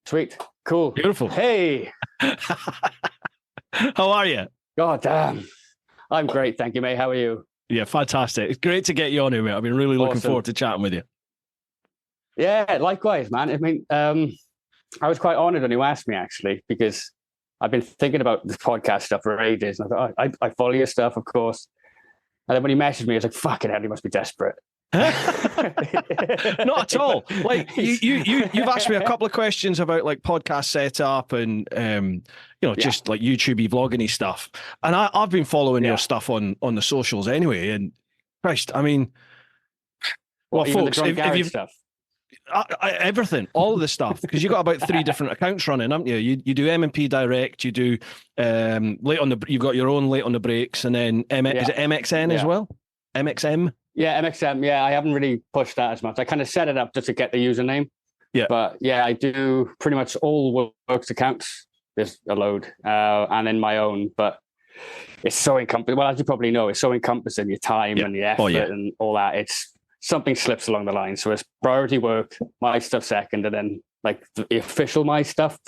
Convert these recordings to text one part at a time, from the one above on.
Sweet. Cool. Beautiful. Hey. How are you? God damn. I'm great. Thank you, mate. How are you? Yeah, fantastic. It's great to get you on here, mate. I've been really looking forward to chatting with you. Yeah, likewise, man. I mean, I was quite honored when you asked me, actually, because I've been thinking about this podcast stuff for ages. And I thought, I follow your stuff, of course. And then when he messaged me, I was like, fucking hell, he must be desperate. Not at all. Like you've asked me a couple of questions about like podcast setup and just like YouTubey vlogging stuff. And I've been following your stuff on the socials anyway. And Christ, I mean, well, folks, if you've stuff. Everything, all of the stuff, because you've got about 3 different accounts running, haven't you? You do M&P Direct, you do you've got your own late on the breaks, and then is it MxN as well? MxM? Yeah, MxM. Yeah, I haven't really pushed that as much. I kind of set it up just to get the username. Yeah. But yeah, I do pretty much all works accounts. There's a load, and then my own. But it's so encompassing. Well, as you probably know, it's so encompassing, your time and the effort and all that. It's something slips along the line. So it's priority work, my stuff second, and then like the official my stuff.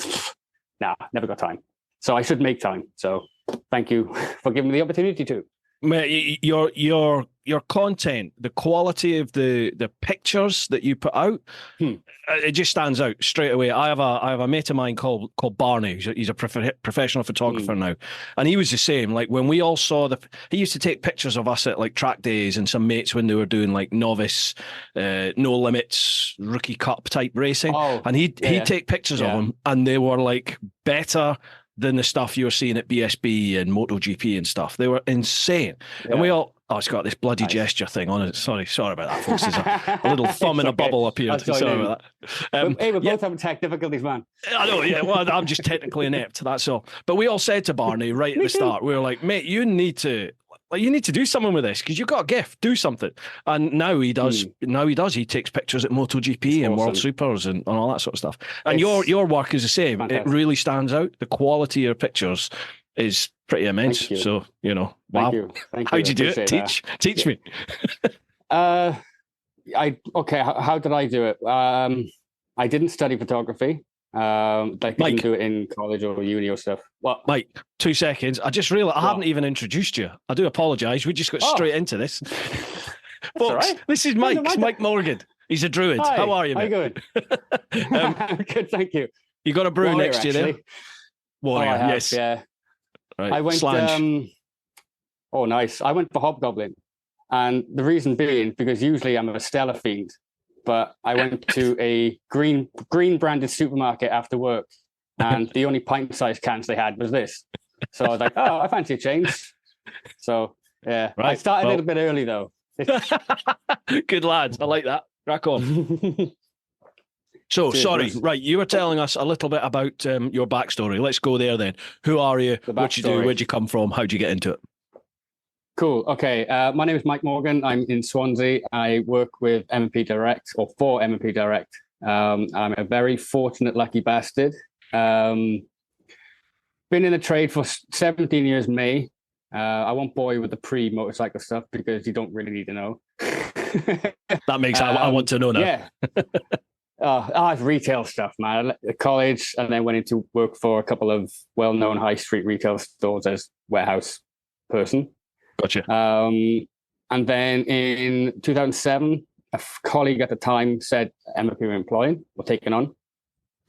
Nah, never got time. So I should make time. So thank you for giving me the opportunity to. Mate, your content, the quality of the pictures that you put out, it just stands out straight away. I have a mate of mine called Barney. He's a professional photographer now, and he was the same. Like when we all saw he used to take pictures of us at like track days and some mates when they were doing like novice, no limits, rookie cup type racing, and he'd take pictures of them, and they were like better than the stuff you were seeing at BSB and MotoGP and stuff. They were insane. Yeah. And we all, it's got this bloody gesture thing on it. Sorry about that, folks. There's a little thumb in a bubble appeared. Sorry about that. Hey, we're both having tech difficulties, man. I know, yeah. Well, I'm just technically inept, that's all. But we all said to Barney right at the start, we were like, mate, you need to do something with this because you've got a gift. Do something. And now he does. He takes pictures at MotoGP and World Supers and all that sort of stuff. And your work is the same. Fantastic. It really stands out. The quality of your pictures is pretty immense. So, wow. Thank you. How'd you do it? Teach me. How did I do it? I didn't study photography. Like you can do it in college or uni or stuff. What? Mike, 2 seconds. I just realized I haven't even introduced you. I do apologize. We just got straight into this. Folks, this is Mike. It's Mike Morgan. He's a druid. Hi. How are you, mate? How you going? Good, thank you. You got a brew next to you there? Warrior, yes. Yeah. Right. I went nice. I went for Hobgoblin. And the reason being, because usually I'm a Stella fiend. But I went to a green branded supermarket after work, and the only pint-sized cans they had was this. So I was like, I fancy a change. So, yeah. Right. I started a little bit early, though. Good lads. I like that. Crack on. So, sorry. Right, you were telling us a little bit about your backstory. Let's go there then. Who are you? What you do? Where'd you come from? How'd you get into it? Cool. Okay. My name is Mike Morgan. I'm in Swansea. I work with M&P Direct, or for M&P Direct. I'm a very fortunate, lucky bastard. Been in the trade for 17 years, May. I won't bore you with the pre-motorcycle stuff because you don't really need to know. That makes I want to know now. Yeah. It's retail stuff, man. I left college and then went into work for a couple of well-known high street retail stores as warehouse person. Gotcha. And then in 2007, a colleague at the time said M&P were employing or taking on.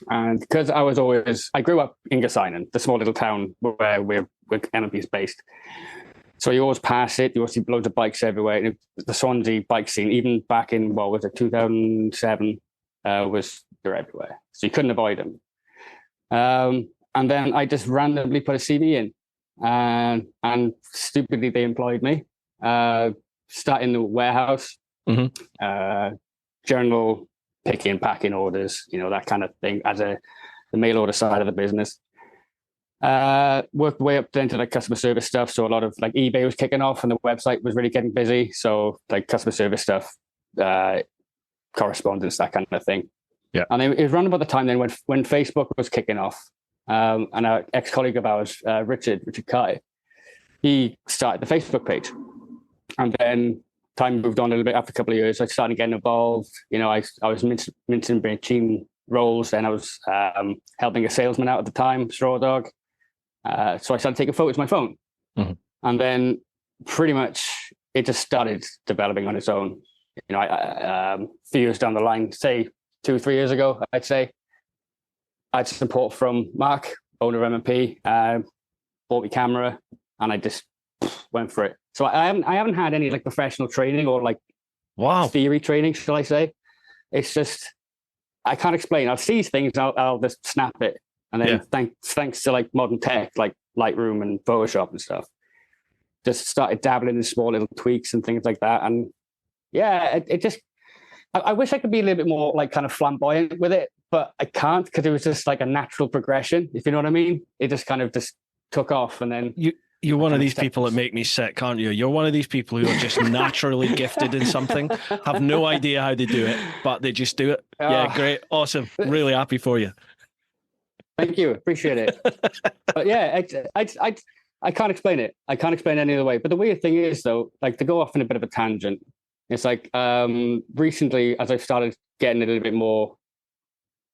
And because I grew up in Gassinan, the small little town where M&P is based. So you always pass it, you always see loads of bikes everywhere. And the Swansea bike scene, even back in, 2007, they're everywhere. So you couldn't avoid them. And then I just randomly put a CV in. And stupidly, they employed me. Start in the warehouse, general picking, packing orders, that kind of thing, as the mail order side of the business. Worked way up then to like customer service stuff. So a lot of like eBay was kicking off, and the website was really getting busy. So like customer service stuff, correspondence, that kind of thing. Yeah. And it was around about the time then when Facebook was kicking off. And our ex-colleague of ours, Richard Kai, he started the Facebook page. And then time moved on a little bit after a couple of years. I started getting involved. I was mincing machine roles. Then I was helping a salesman out at the time, Straw Dog. So I started taking photos with my phone. And then pretty much it just started developing on its own. You know, a few years down the line, say 2-3 years ago, I'd say, I had support from Mark, owner of MMP, bought me camera, and I just went for it. So I haven't had any like professional training or like theory training, shall I say? It's just I can't explain. I'll see things, I'll just snap it, and then thanks to like modern tech like Lightroom and Photoshop and stuff, just started dabbling in small little tweaks and things like that. And yeah, it just I wish I could be a little bit more like kind of flamboyant with it, but I can't because it was just like a natural progression, if you know what I mean. It just kind of just took off, and then you're one of these people that make me sick, aren't you? You're one of these people who are just naturally gifted in something, have no idea how they do it, but they just do it. Yeah, great, awesome, really happy for you. Thank you, appreciate it. But yeah, I can't explain it. I can't explain it any other way. But the weird thing is, though, like to go off in a bit of a tangent, it's like recently, as I've started getting a little bit more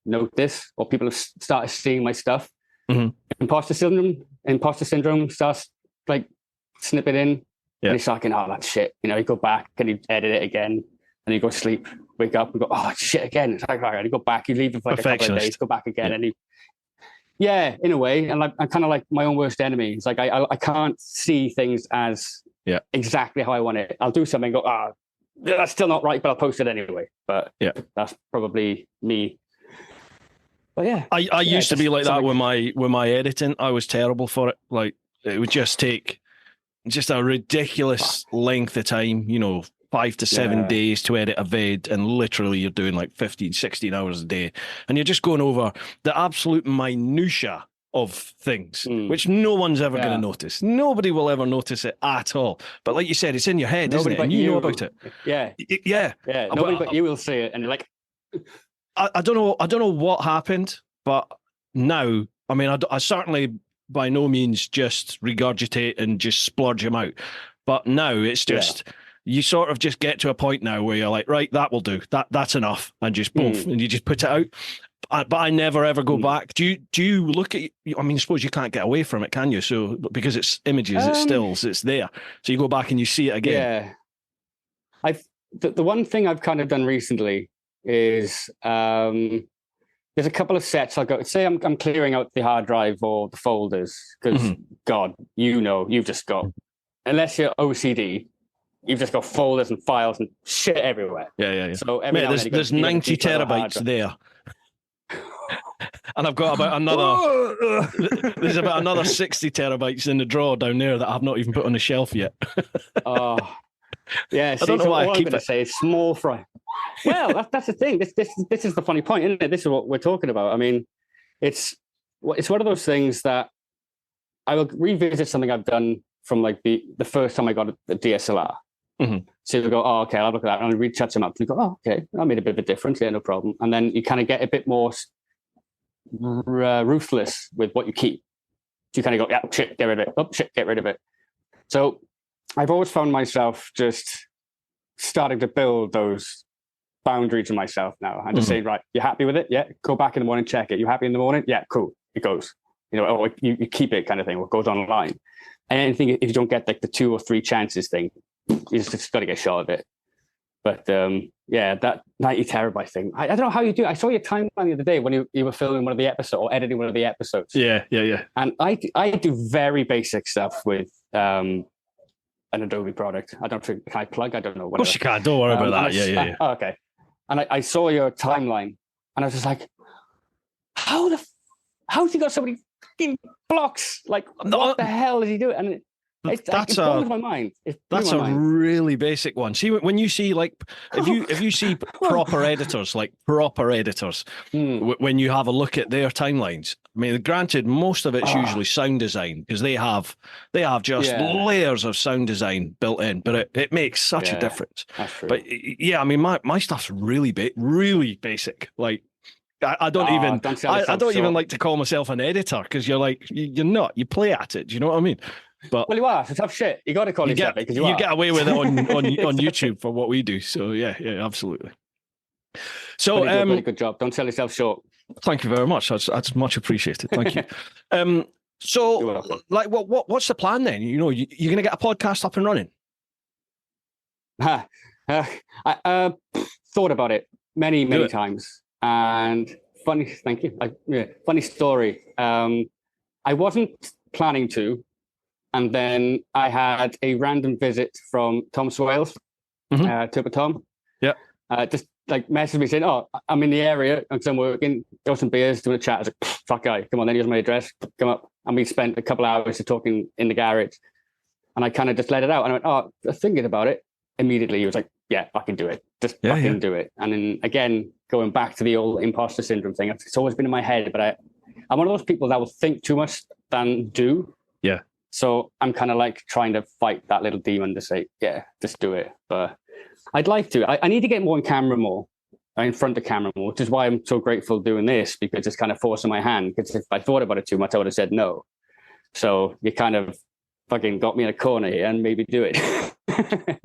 notice, or people have started seeing my stuff, imposter syndrome starts like snipping in, and you start going, oh, that's shit. You know, you go back and you edit it again, and you go sleep, wake up, and go, oh, shit again. It's like, all right, you go back, you leave it for like a couple of days, go back again, and you. Yeah, in a way, and like I'm kind of like my own worst enemy. It's like I can't see things as exactly how I want it. I'll do something, and go, that's still not right, but I'll post it anyway. But that's probably me. But yeah, I used to be like that with my editing. I was terrible for it. Like it would just take just a ridiculous length of time, you know, 5 to 7 days to edit a vid, and literally you're doing like 15, 16 hours a day, and you're just going over the absolute minutia of things, which no one's ever going to notice. Nobody will ever notice it at all. But like you said, it's in your head, isn't it? And you know about it. Yeah. Nobody but you will see it, and you're like, I don't know what happened, but now, I mean, I certainly by no means just regurgitate and just splurge them out. But now it's just... You sort of just get to a point now where you're like, right, that will do. That's enough, and just both, and you just put it out. But I never ever go back. Do you look at? I mean, I suppose you can't get away from it, can you? So because it's images, it's stills, it's there. So you go back and you see it again. Yeah, the one thing I've kind of done recently is there's a couple of sets. I'll go say I'm clearing out the hard drive or the folders because God, you know, you've just got, unless you're OCD. You've just got folders and files and shit everywhere. Yeah. So there's 90 terabytes there. And I've got about another there's about another 60 terabytes in the drawer down there that I've not even put on the shelf yet. Yeah. I don't know why I keep it. Say it's small fry. Well, that's the thing. This is the funny point, isn't it? This is what we're talking about. I mean, it's one of those things that I will revisit something I've done from like the first time I got the DSLR. So you go, oh, okay, I'll look at that, and read chat them up, and you go, oh, okay, I made a bit of a difference, yeah, no problem. And then you kind of get a bit more ruthless with what you keep. So you kind of go, yeah, shit, get rid of it. Oh, shit, get rid of it. So I've always found myself just starting to build those boundaries in myself now, and just say, right, you happy with it? Yeah, go back in the morning, check it. You happy in the morning? Yeah, cool, it goes. You know, or you keep it kind of thing, or it goes online. And anything, if you don't get like the 2 or 3 chances thing, you just got to get shot of it. But that 90 terabyte thing, I don't know how you do it. I saw your timeline the other day when you were filming one of the episodes or editing one of the episodes. Yeah. And I do very basic stuff with an Adobe product. I don't think, can I plug? I don't know. Whatever. Of course you can. Don't worry about that. Yeah. Oh, okay. And I saw your timeline, and I was just like, how's he got so many fucking blocks? Like, what the hell is he doing? And it blows my mind. That's a really basic one. See, when you see like, if you see proper editors, when you have a look at their timelines, I mean, granted, most of it's usually sound design because they have just layers of sound design built in, but it makes such a difference. That's true. But yeah, I mean, my stuff's really basic. Like, I don't even like to call myself an editor because you're like, you're not. You play at it. Do you know what I mean? But well, you are. It's tough shit. You got to call yourself because you get away with it on YouTube for what we do. So yeah, absolutely. So really good job. Don't sell yourself short. Thank you very much. That's much appreciated. Thank you. So, like, what's the plan then? You know, you're going to get a podcast up and running. I thought about it many times, and thank you. Funny story. I wasn't planning to, and then I had a random visit from Tom Swales, TeapotOne. Yeah. Just like messaged me saying, "Oh, I'm in the area because I'm working. Go some beers, doing a chat." I was like, "Fuck guy, come on, then here's my address. Come up." And we spent a couple of hours talking in the garage, and I kind of just let it out. And I went, "Oh, thinking about it." Immediately, he was like, "Yeah, I can do it. Just fucking do it." And then again, going back to the old imposter syndrome thing, it's always been in my head, but I'm one of those people that will think too much than do. Yeah. So I'm kind of like trying to fight that little demon to say, "Yeah, just do it." But I'd like to. I need to get more in front of camera more, which is why I'm so grateful doing this, because it's kind of forcing my hand. Because if I thought about it too much, I would have said no. So you kind of fucking got me in a corner here and maybe do it.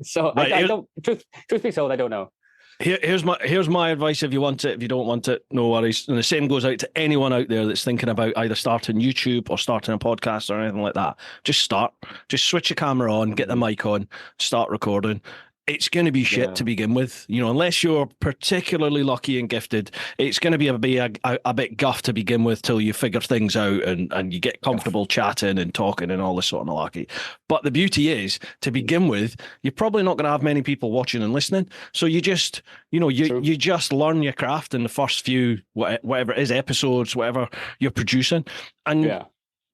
So right, I don't. Truth be told, I don't know. Here's my advice. If you want it, if you don't want it, no worries. And the same goes out to anyone out there that's thinking about either starting YouTube or starting a podcast or anything like that. Just start. Just switch your camera on, get the mic on, start recording. It's going to be shit to begin with, you know, unless you're particularly lucky and gifted. It's going to be a bit guff to begin with till you figure things out and you get comfortable chatting and talking and all this sort of malarkey. But the beauty is, to begin with, you're probably not going to have many people watching and listening. So you just, you know, you just learn your craft in the first few, whatever it is, episodes, whatever you're producing. And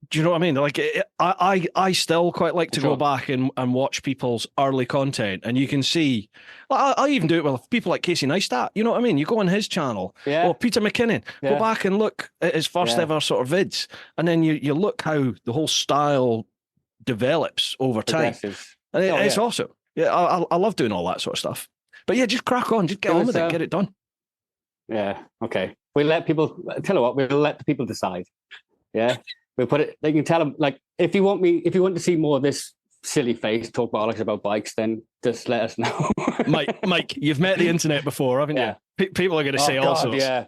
do you know what I mean? Like, I still quite like to go back and watch people's early content, and you can see. I even do it with people like Casey Neistat. You know what I mean? You go on his channel, or Peter McKinnon. Go back and look at his first ever sort of vids, and then you look how the whole style develops over time. And it's awesome. Yeah, I love doing all that sort of stuff. But yeah, just crack on, just get on with it, get it done. Yeah. Okay. We'll let people. Tell you what, we'll let the people decide. Yeah. We put it. They can tell them, like, if you want to see more of this silly face talk bollocks about bikes, then just let us know. Mike, you've met the internet before, haven't you? People are going to say all sorts. Yeah.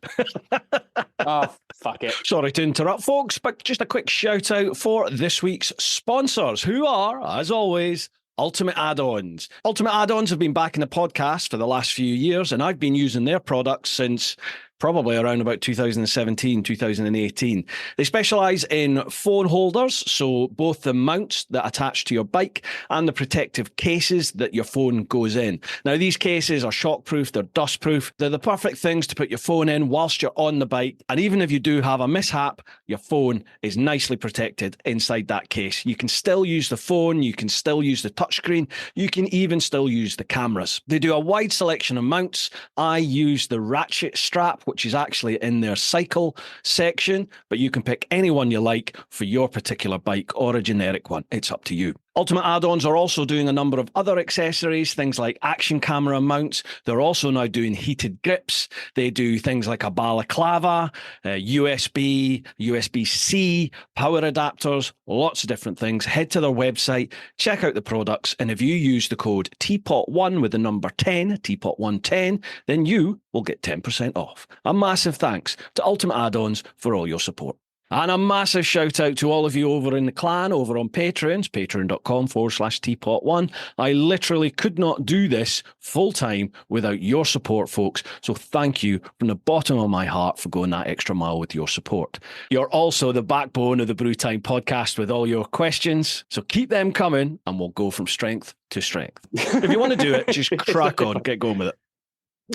Oh, fuck it. Sorry to interrupt, folks, but just a quick shout out for this week's sponsors, who are, as always, Ultimate Add-ons. Ultimate Add-ons have been back in the podcast for the last few years, and I've been using their products since probably around about 2017, 2018. They specialize in phone holders, so both the mounts that attach to your bike and the protective cases that your phone goes in. Now, these cases are shockproof, they're dustproof, they're the perfect things to put your phone in whilst you're on the bike. And even if you do have a mishap, your phone is nicely protected inside that case. You can still use the phone, you can still use the touchscreen, you can even still use the cameras. They do a wide selection of mounts. I use the ratchet strap, which is actually in their cycle section, but you can pick any one you like for your particular bike or a generic one. It's up to you. Ultimate Add-ons are also doing a number of other accessories, things like action camera mounts. They're also now doing heated grips. They do things like a balaclava, USB, USB-C, power adapters, lots of different things. Head to their website, check out the products, and if you use the code TeapotOne with the number 10, TeapotOne10, then you will get 10% off. A massive thanks to Ultimate Add-ons for all your support. And a massive shout out to all of you over in the clan, over on Patreons, patreon.com/TeapotOne. I literally could not do this full time without your support, folks. So thank you from the bottom of my heart for going that extra mile with your support. You're also the backbone of the Brew Time podcast with all your questions. So keep them coming and we'll go from strength to strength. If you want to do it, just crack on, get going with it.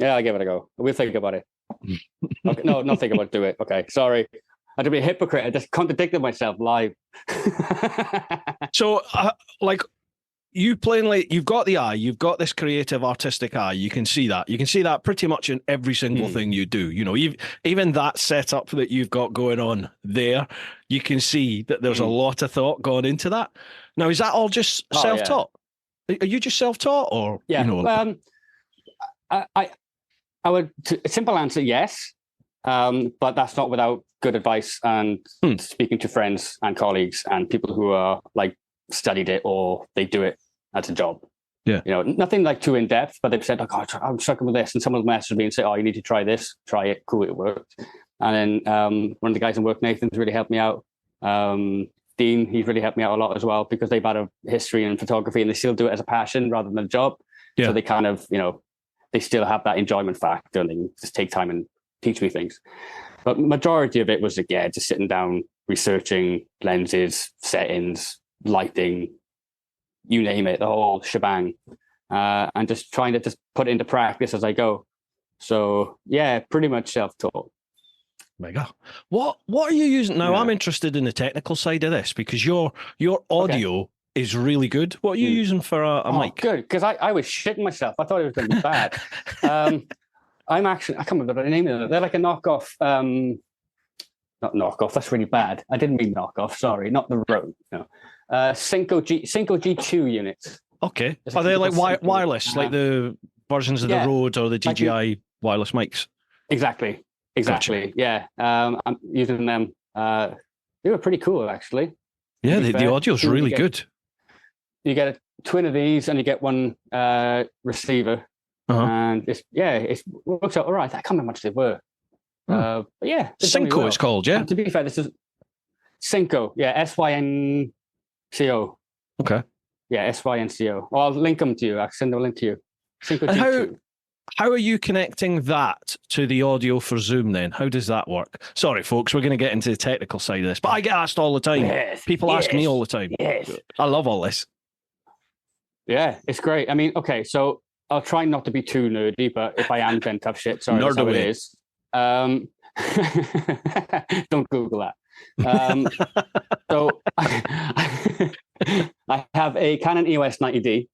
Yeah, I'll give it a go. We'll think about it. Okay, no, not think about it, do it. Okay, sorry. I'd be a hypocrite. I just contradicted myself live. So, like, you plainly, you've got the eye, you've got this creative, artistic eye. You can see that. You can see that pretty much in every single thing you do. You know, even that setup that you've got going on there, you can see that there's a lot of thought gone into that. Now, is that all just self-taught? Yeah. Are you just self-taught, or yeah? You know, I would. A simple answer, yes. But that's not without good advice and speaking to friends and colleagues and people who are like studied it or they do it as a job. Yeah. You know, nothing like too in depth, but they've said, oh, God, I'm struggling with this. And someone will message me and say, oh, you need to try this, try it. Cool, it worked. And then one of the guys in work, Nathan's really helped me out. Dean, he's really helped me out a lot as well, because they've had a history in photography and they still do it as a passion rather than a job. Yeah. So they kind of, they still have that enjoyment factor and they can just take time and teach me things. But majority of it was just sitting down, researching lenses, settings, lighting, you name it, the whole shebang, and just trying to just put it into practice as I go. So yeah, pretty much self-taught. Mega. What are you using now? Yeah. I'm interested in the technical side of this, because your audio is really good. What are you using for a mic? Good, because I was shitting myself. I thought it was going to be bad. I can't remember the name of it. They're like a knockoff. Not knockoff. That's really bad. I didn't mean knockoff. Sorry, not the Rode. No. Synco G2 units. Okay. Are they like wireless, like the versions of the Rode or the DJI wireless mics? Exactly. Gotcha. Yeah. I'm using them. They were pretty cool, actually. Yeah, the audio's really good. You get a twin of these, and you get one receiver, and it works out all right. I can't remember how much they were. But yeah, Synco it's called. Yeah. And to be fair, this is Synco. Yeah, SYNCO. Okay. Yeah, SYNCO. Well, I'll link them to you. I'll send a link to you. Synco G2. How are you connecting that to the audio for Zoom then? How does that work? Sorry, folks, we're going to get into the technical side of this, but I get asked all the time. Yes, People ask me all the time. Yes. I love all this. Yeah, it's great. I mean, okay, so I'll try not to be too nerdy, but if I am, then tough shit. Sorry, that's how it is. Don't Google that. So I have a Canon EOS 90D.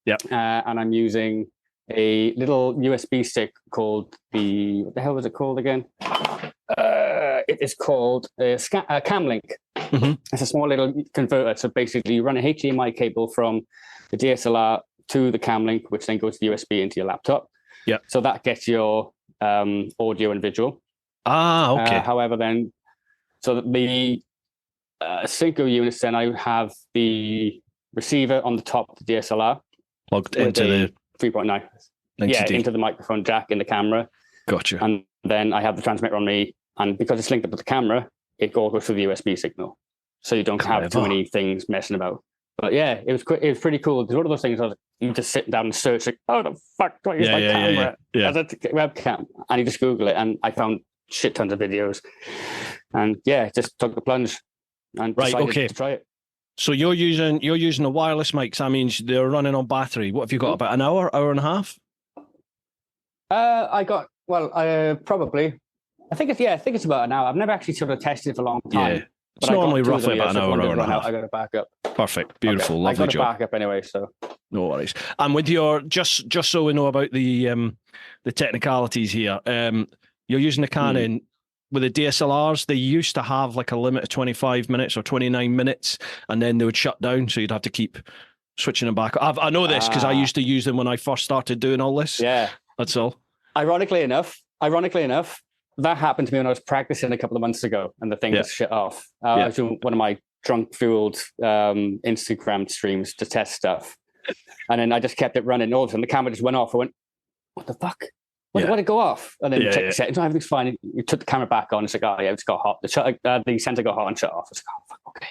Yeah. And I'm using a little USB stick called what the hell was it called again? It is called a Camlink. Mm-hmm. It's a small little converter. So basically you run a HDMI cable from the DSLR to the Camlink, which then goes to USB into your laptop. Yeah. So that gets your audio and visual. Okay. However, then, so the Synco units, then I have the receiver on the top of the DSLR. Plugged into the 3.9. Yeah, into the microphone jack in the camera. Gotcha. And then I have the transmitter on me, and because it's linked up to the camera, it all goes through the USB signal. So you don't have too many things messing about. But yeah, it was pretty cool. It's one of those things you just sit down and search, like, how the fuck do I use my camera as a webcam? And you just Google it, and I found shit tons of videos. And yeah, just took the plunge and decided to try it. So you're using a wireless mic. So that means they're running on battery. What have you got? About an hour and a half? Probably. I think it's about an hour. I've never actually sort of tested for a long time. Yeah. It's normally roughly about an hour and a half. I got to back up. Perfect. Beautiful. Lovely job. I got to back up anyway, so. No worries. And with your, just so we know about the technicalities here, you're using the Canon with the DSLRs. They used to have like a limit of 25 minutes or 29 minutes, and then they would shut down. So you'd have to keep switching them back. I know this because I used to use them when I first started doing all this. Yeah. That's all. Ironically enough, that happened to me when I was practicing a couple of months ago, and the thing just shut off. I was doing one of my drunk-fueled Instagram streams to test stuff, and then I just kept it running. All of a sudden, the camera just went off. I went, "What the fuck? Why did it go off?" And then check the settings. No, everything's fine. You took the camera back on. It's like, oh yeah, it's got hot. The sensor got hot and shut off. It's like, oh fuck, okay.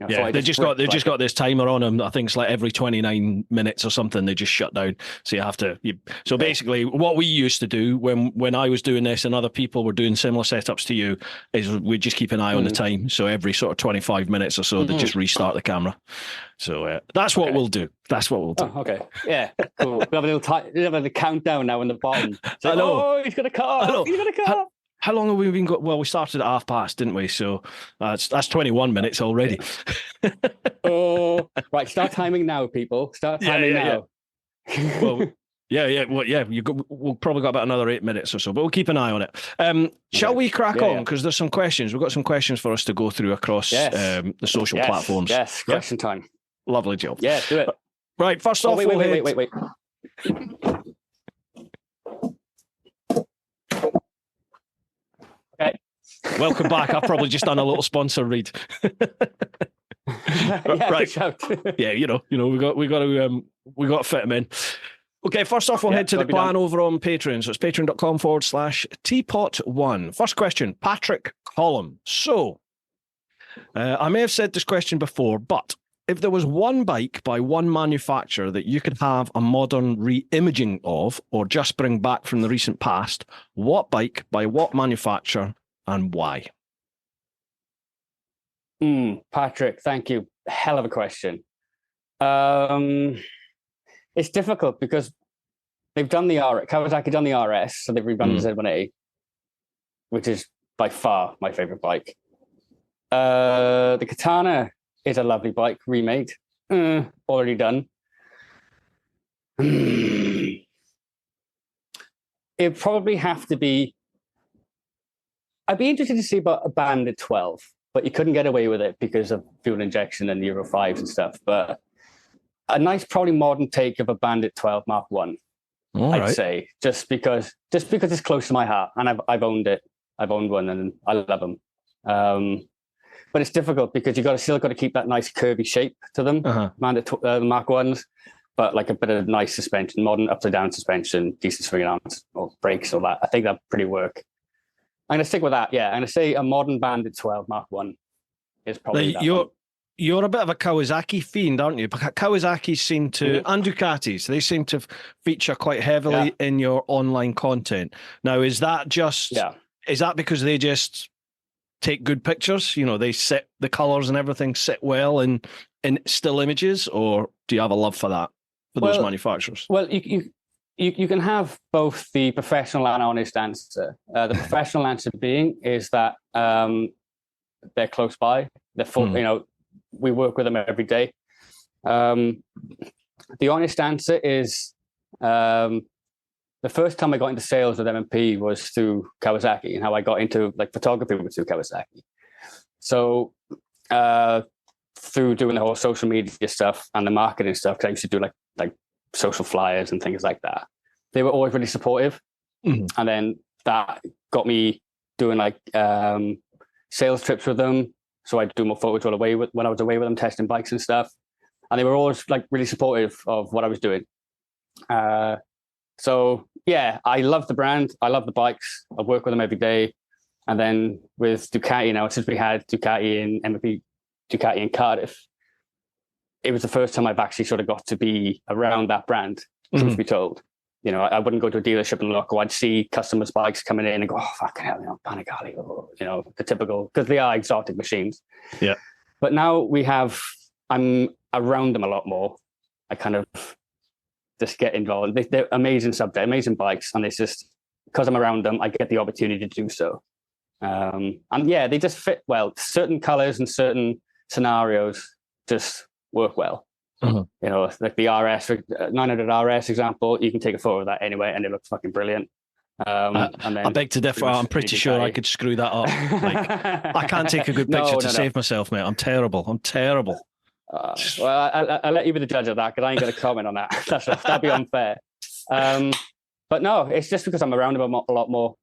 They've just got this timer on them. I think it's like every 29 minutes or something. They just shut down. So you have to. So basically, what we used to do when I was doing this and other people were doing similar setups to you is we just keep an eye on the time. So every sort of 25 minutes or so, they just restart the camera. So that's what we'll do. That's what we'll do. Oh, okay. Yeah. Cool. We have a little countdown now in the bottom. So, I know. Oh, he's gonna cut off. He's gonna cut off. How long have we been well, we started at 5:30, didn't we? So that's 21 minutes already. Right. Start timing now, people. Start timing now. Well, we'll probably got about another 8 minutes or so, but we'll keep an eye on it. Shall we crack on? Because there's some questions. We've got some questions for us to go through across the social platforms. Yes, question time. Lovely job. Yeah, do it. Right, first off, wait. Okay. Welcome back. I've probably just done a little sponsor read. Right. Yeah, we got to fit them in. Okay, first off, we'll head to the that'll be clan done. over on Patreon. So it's patreon.com/TeapotOne. First question, Patrick Collum. So, I may have said this question before, but if there was one bike by one manufacturer that you could have a modern re-imaging of or just bring back from the recent past, what bike by what manufacturer and why? Patrick, thank you. Hell of a question. It's difficult because they've done the Kawasaki done the RS, so they've redone the Z1A, which is by far my favorite bike. The Katana is a lovely bike, remade, already done. It'd probably have to be. I'd be interested to see about a Bandit 12, but you couldn't get away with it because of fuel injection and Euro 5s and stuff. But a nice, probably modern take of a Bandit 12 Mark 1, I'd say, just because it's close to my heart, and I've owned it. I've owned one, and I love them. But it's difficult because you still got to keep that nice curvy shape to them, Bandit Mark 1s, but like a bit of nice suspension, modern upside-down suspension, decent swinging arms or brakes, all that. I think that pretty work. I'm going to stick with that. Yeah, I'm going to say a modern Bandit 12 Mark 1 is probably that one. You're a bit of a Kawasaki fiend, aren't you? Kawasaki seem to, and Ducatis, they seem to feature quite heavily in your online content. Now, is that because they just take good pictures? You know, they set the colors and everything sit well in still images, or do you have a love for that, for those manufacturers? Well, you can have both the professional and honest answer. The professional answer being is that they're close by. They're full, you know, we work with them every day. The honest answer is the first time I got into sales with M&P was through Kawasaki, and how I got into like photography was through Kawasaki. So through doing the whole social media stuff and the marketing stuff, because I used to do like social flyers and things like that, they were always really supportive. And then that got me doing like sales trips with them. So I'd do more photos when I was away with them, testing bikes and stuff. And they were always like really supportive of what I was doing. So yeah, I love the brand. I love the bikes. I work with them every day. And then with Ducati now, since we had Ducati and M&P Ducati in Cardiff, it was the first time I've actually sort of got to be around that brand, truth be told. You know, I wouldn't go to a dealership and look, or I'd see customers' bikes coming in and go, oh, fucking hell, you know, Panigale, or, you know, the typical, because they are exotic machines. Yeah. But now I'm around them a lot more. I kind of just get involved. They're amazing amazing bikes. And it's just, because I'm around them, I get the opportunity to do so. And yeah, they just fit well. Certain colors and certain scenarios just work well. You know, like the 900 RS example, you can take a photo of that anyway, and it looks fucking brilliant. And then I beg to differ. I'm pretty sure I could screw that up. Like, I can't take a good picture to save myself, mate. I'm terrible. Well, I'll let you be the judge of that, because I ain't going to comment on that. That'd be unfair. But no, it's just because I'm around them a lot more,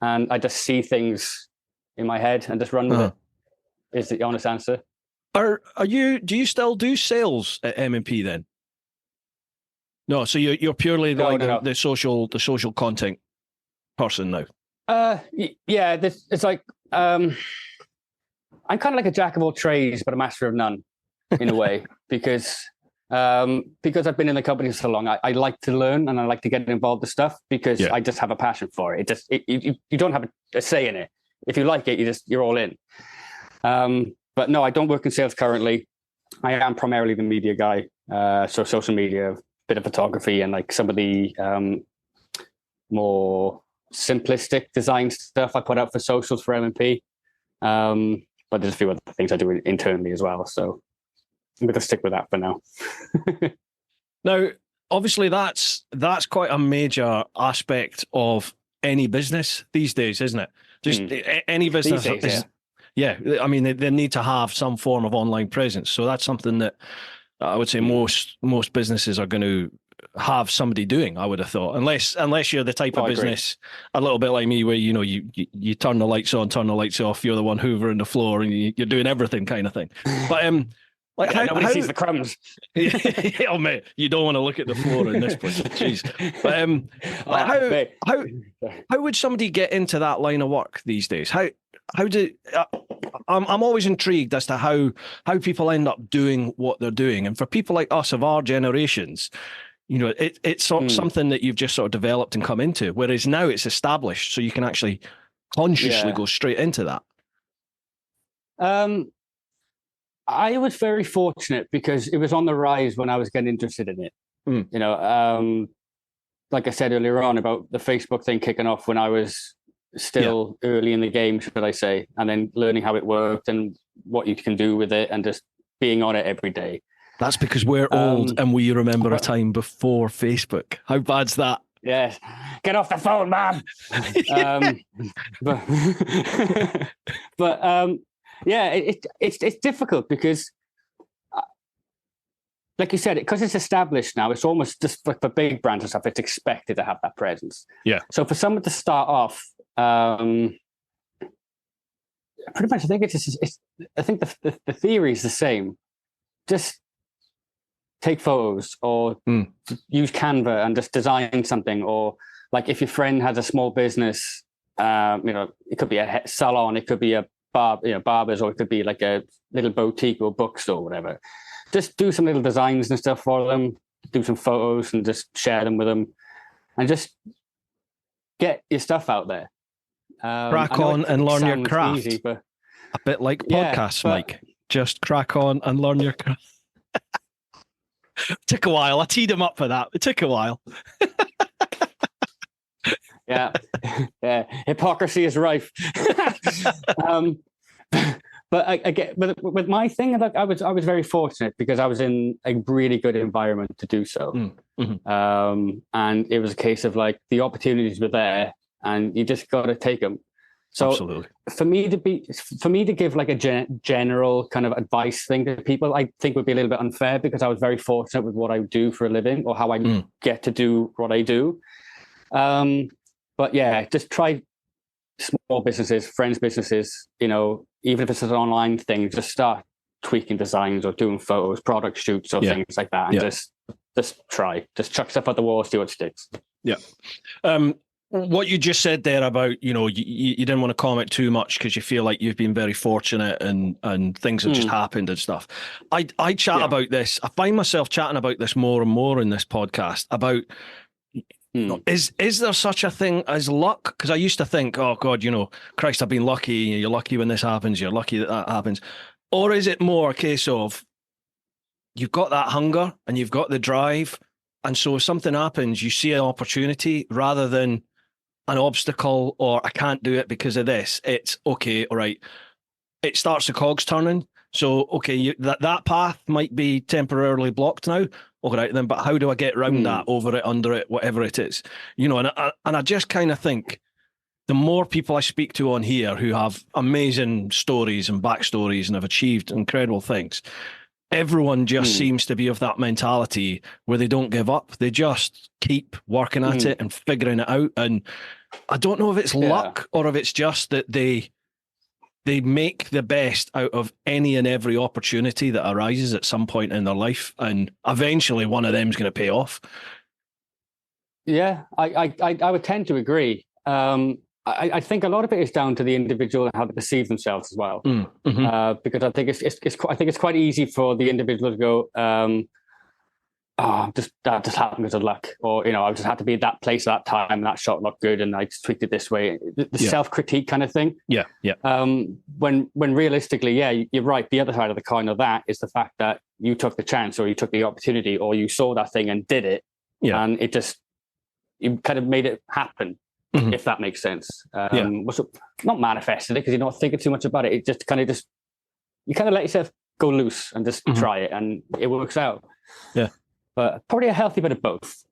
and I just see things in my head and just run with it. Is the honest answer. Do you still do sales at M&P then? No, so you're purely the social content person now. Yeah, it's like I'm kind of like a jack of all trades, but a master of none in a way, because I've been in the company for so long. I like to learn, and I like to get involved with stuff, because I just have a passion for it. You don't have a say in it. If you like it, you're all in. But no, I don't work in sales currently. I am primarily the media guy. So social media, a bit of photography, and like some of the more simplistic design stuff I put out for socials for M&P. But there's a few other things I do internally as well. So I'm going to stick with that for now. Now, obviously, that's quite a major aspect of any business these days, isn't it? Just any business. These days, yeah, I mean, they need to have some form of online presence. So that's something that I would say most businesses are going to have somebody doing, I would have thought, unless you're the type of business a little bit like me, where you know you turn the lights on, turn the lights off, you're the one hoovering the floor, and you're doing everything kind of thing. But Like nobody sees the crumbs. Oh mate, you don't want to look at the floor in this place. Jeez. But how would somebody get into that line of work these days? How do I'm always intrigued as to how people end up doing what they're doing, and for people like us of our generations, you know, it's sort of something that you've just sort of developed and come into, whereas now it's established, so you can actually consciously go straight into that. I was very fortunate because it was on the rise when I was getting interested in it. You know, like I said earlier on about the Facebook thing kicking off when I was still early in the game, should I say, and then learning how it worked and what you can do with it and just being on it every day. That's because we're old and we remember a time before Facebook. How bad's that? Yes. Get off the phone, man. But yeah, it's difficult because, like you said, because it's established now, it's almost just for big brands and stuff, it's expected to have that presence. Yeah. So for someone to start off, pretty much, I think I think the theory is the same. Just take photos or use Canva and just design something. Or like if your friend has a small business, you know, it could be a salon, it could be a barbers, or it could be like a little boutique or bookstore, whatever. Just do some little designs and stuff for them, do some photos and just share them with them, and just get your stuff out there. Crack on and learn your craft. Easy, but a bit like podcasts, Mike. Just crack on and learn your craft. Took a while. I teed him up for that. It took a while. Yeah. Hypocrisy is rife. But I get with my thing, like I was very fortunate because I was in a really good environment to do so. And it was a case of like the opportunities were there, and you just got to take them. So absolutely. For me to give like a general kind of advice thing to people, I think would be a little bit unfair because I was very fortunate with what I do for a living or how I get to do what I do. But yeah, just try small businesses, friends' businesses, you know, even if it's an online thing, just start tweaking designs or doing photos, product shoots or things like that. And just chuck stuff at the wall, see what sticks. Yeah. What you just said there about, you know, you didn't want to comment too much because you feel like you've been very fortunate and things have just happened and stuff. I chat about this. I find myself chatting about this more and more in this podcast about, is there such a thing as luck? Because I used to think, oh God, you know, Christ, I've been lucky. You're lucky when this happens. You're lucky that happens. Or is it more a case of you've got that hunger and you've got the drive, and so if something happens, you see an opportunity rather than an obstacle or I can't do it because of this. It's okay, all right. It starts the cogs turning. So, okay, that path might be temporarily blocked now. All right, then, but how do I get around that, over it, under it, whatever it is? You know, and I just kind of think the more people I speak to on here who have amazing stories and backstories and have achieved incredible things, everyone just seems to be of that mentality where they don't give up. They just keep working at it and figuring it out. And I don't know if it's luck or if it's just that they make the best out of any and every opportunity that arises at some point in their life, and eventually one of them is going to pay off. Yeah, I would tend to agree. I think a lot of it is down to the individual and how they perceive themselves as well. Because I think it's quite easy for the individual to go, that just happened because of luck, or you know, I just had to be at that place at that time, that shot looked good, and I just tweaked it this way. The self-critique kind of thing. Yeah. When realistically, you're right. The other side of the coin of that is the fact that you took the chance, or you took the opportunity, or you saw that thing and did it, and you kind of made it happen. If that makes sense. Not manifested it because you're not thinking too much about it. It just you kind of let yourself go loose and just try it, and it works out. Yeah. But probably a healthy bit of both.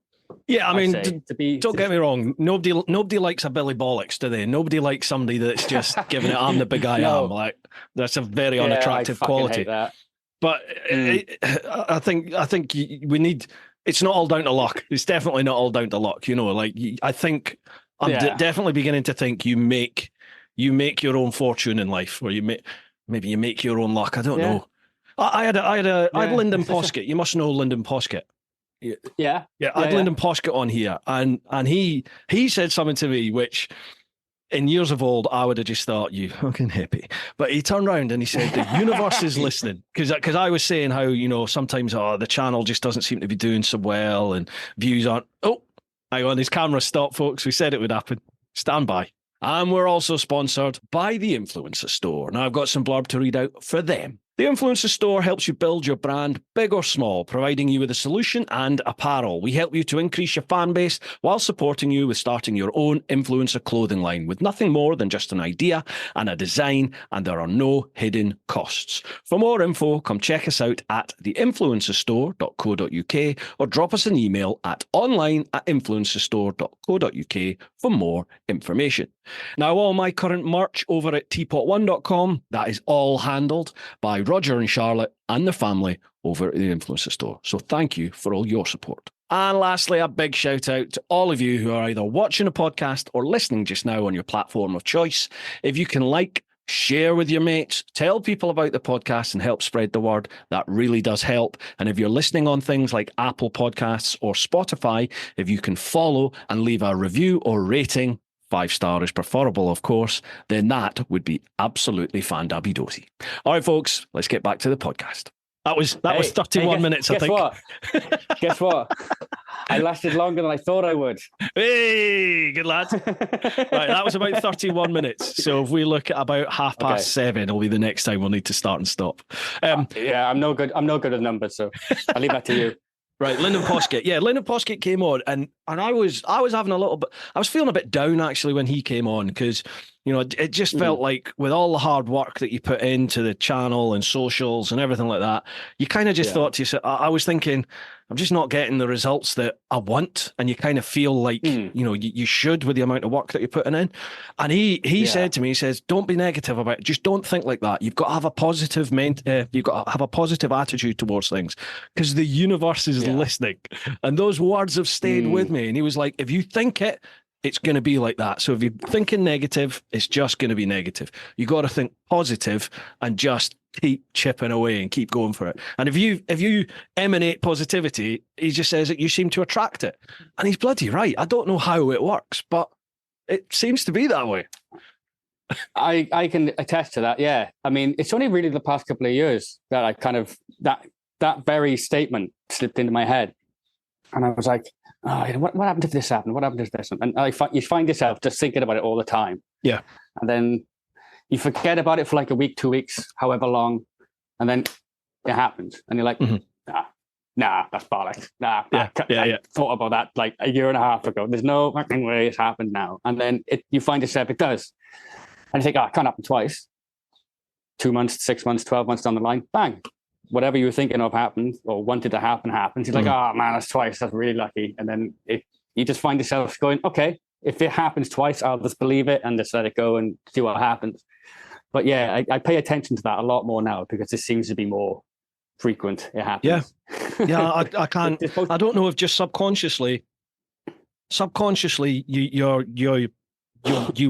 Yeah, I mean, don't get me wrong. Nobody likes a Billy Bollocks, do they? Nobody likes somebody that's just giving it, I'm the big I am. Like, that's a very unattractive quality. Hate that. But I think we need. It's not all down to luck. It's definitely not all down to luck. You know, like I think I'm definitely beginning to think you make your own fortune in life, or maybe you make your own luck. I don't know. I had Lyndon Poskett. You must know Lyndon Poskett. Yeah. I had Lyndon Poskett on here, and he said something to me which, in years of old, I would have just thought, you fucking hippie. But he turned around and he said, the universe is listening. Because I was saying how, sometimes the channel just doesn't seem to be doing so well and views aren't. Oh, hang on, his camera stopped, folks. We said it would happen. Stand by. And we're also sponsored by the Influencer Store. Now, I've got some blurb to read out for them. The Influencer Store helps you build your brand, big or small, providing you with a solution and apparel. We help you to increase your fan base while supporting you with starting your own influencer clothing line with nothing more than just an idea and a design, and there are no hidden costs. For more info, come check us out at theinfluencerstore.co.uk or drop us an email at online@influencerstore.co.uk for more information. Now, all my current merch over at TeapotOne.com, that is all handled by Roger and Charlotte and the family over at the Influencer Store. So thank you for all your support. And lastly, a big shout out to all of you who are either watching a podcast or listening just now on your platform of choice. If you can share with your mates, tell people about the podcast and help spread the word, that really does help. And if you're listening on things like Apple Podcasts or Spotify, if you can follow and leave a review or rating, 5-star is preferable, of course, then that would be absolutely fandabidosi. All right, folks, let's get back to the podcast. That was 31 minutes, I think. Guess what? I lasted longer than I thought I would. Hey, good lad. Right, that was about 31 minutes. So if we look at about 7:30, it'll be the next time we'll need to start and stop. Yeah, I'm no good. I'm no good with numbers, so I'll leave that to you. Right, Lyndon Poskett. Yeah, Lyndon Poskett came on, and I was having a little bit. I was feeling a bit down actually when he came on because it just felt like with all the hard work that you put into the channel and socials and everything like that, you kind of just thought to yourself. I was thinking, I'm just not getting the results that I want, and you kind of feel like you should with the amount of work that you're putting in. And he said to me, he says, "Don't be negative about it. Just don't think like that. You've got to have a positive you've got to have a positive attitude towards things because the universe is listening." And those words have stayed with me. And he was like, "If you think it, it's going to be like that. So if you're thinking negative, it's just going to be negative. You got to think positive and just keep chipping away and keep going for it. And if you emanate positivity, he just says that you seem to attract it." And he's bloody right. I don't know how it works, but it seems to be that way. I can attest to that. Yeah. I mean, it's only really the past couple of years that I kind of, that very statement slipped into my head. And I was like, what happened if this happened? What happened if this? And you find yourself just thinking about it all the time. Yeah. And then you forget about it for like a week, 2 weeks, however long. And then it happens. And you're like, nah, that's bollocks. Nah, I thought about that like a year and a half ago. There's no fucking way it's happened now. And then you find yourself, it does. And you think, it can't happen twice. 2 months, 6 months, 12 months down the line, bang. Whatever you were thinking of happened or wanted to happen happens. You're like, oh man, that's twice. That's really lucky. And then you just find yourself going, okay, if it happens twice, I'll just believe it and just let it go and see what happens. But yeah, I pay attention to that a lot more now because it seems to be more frequent. It happens. Yeah, I can't. I don't know if just subconsciously, you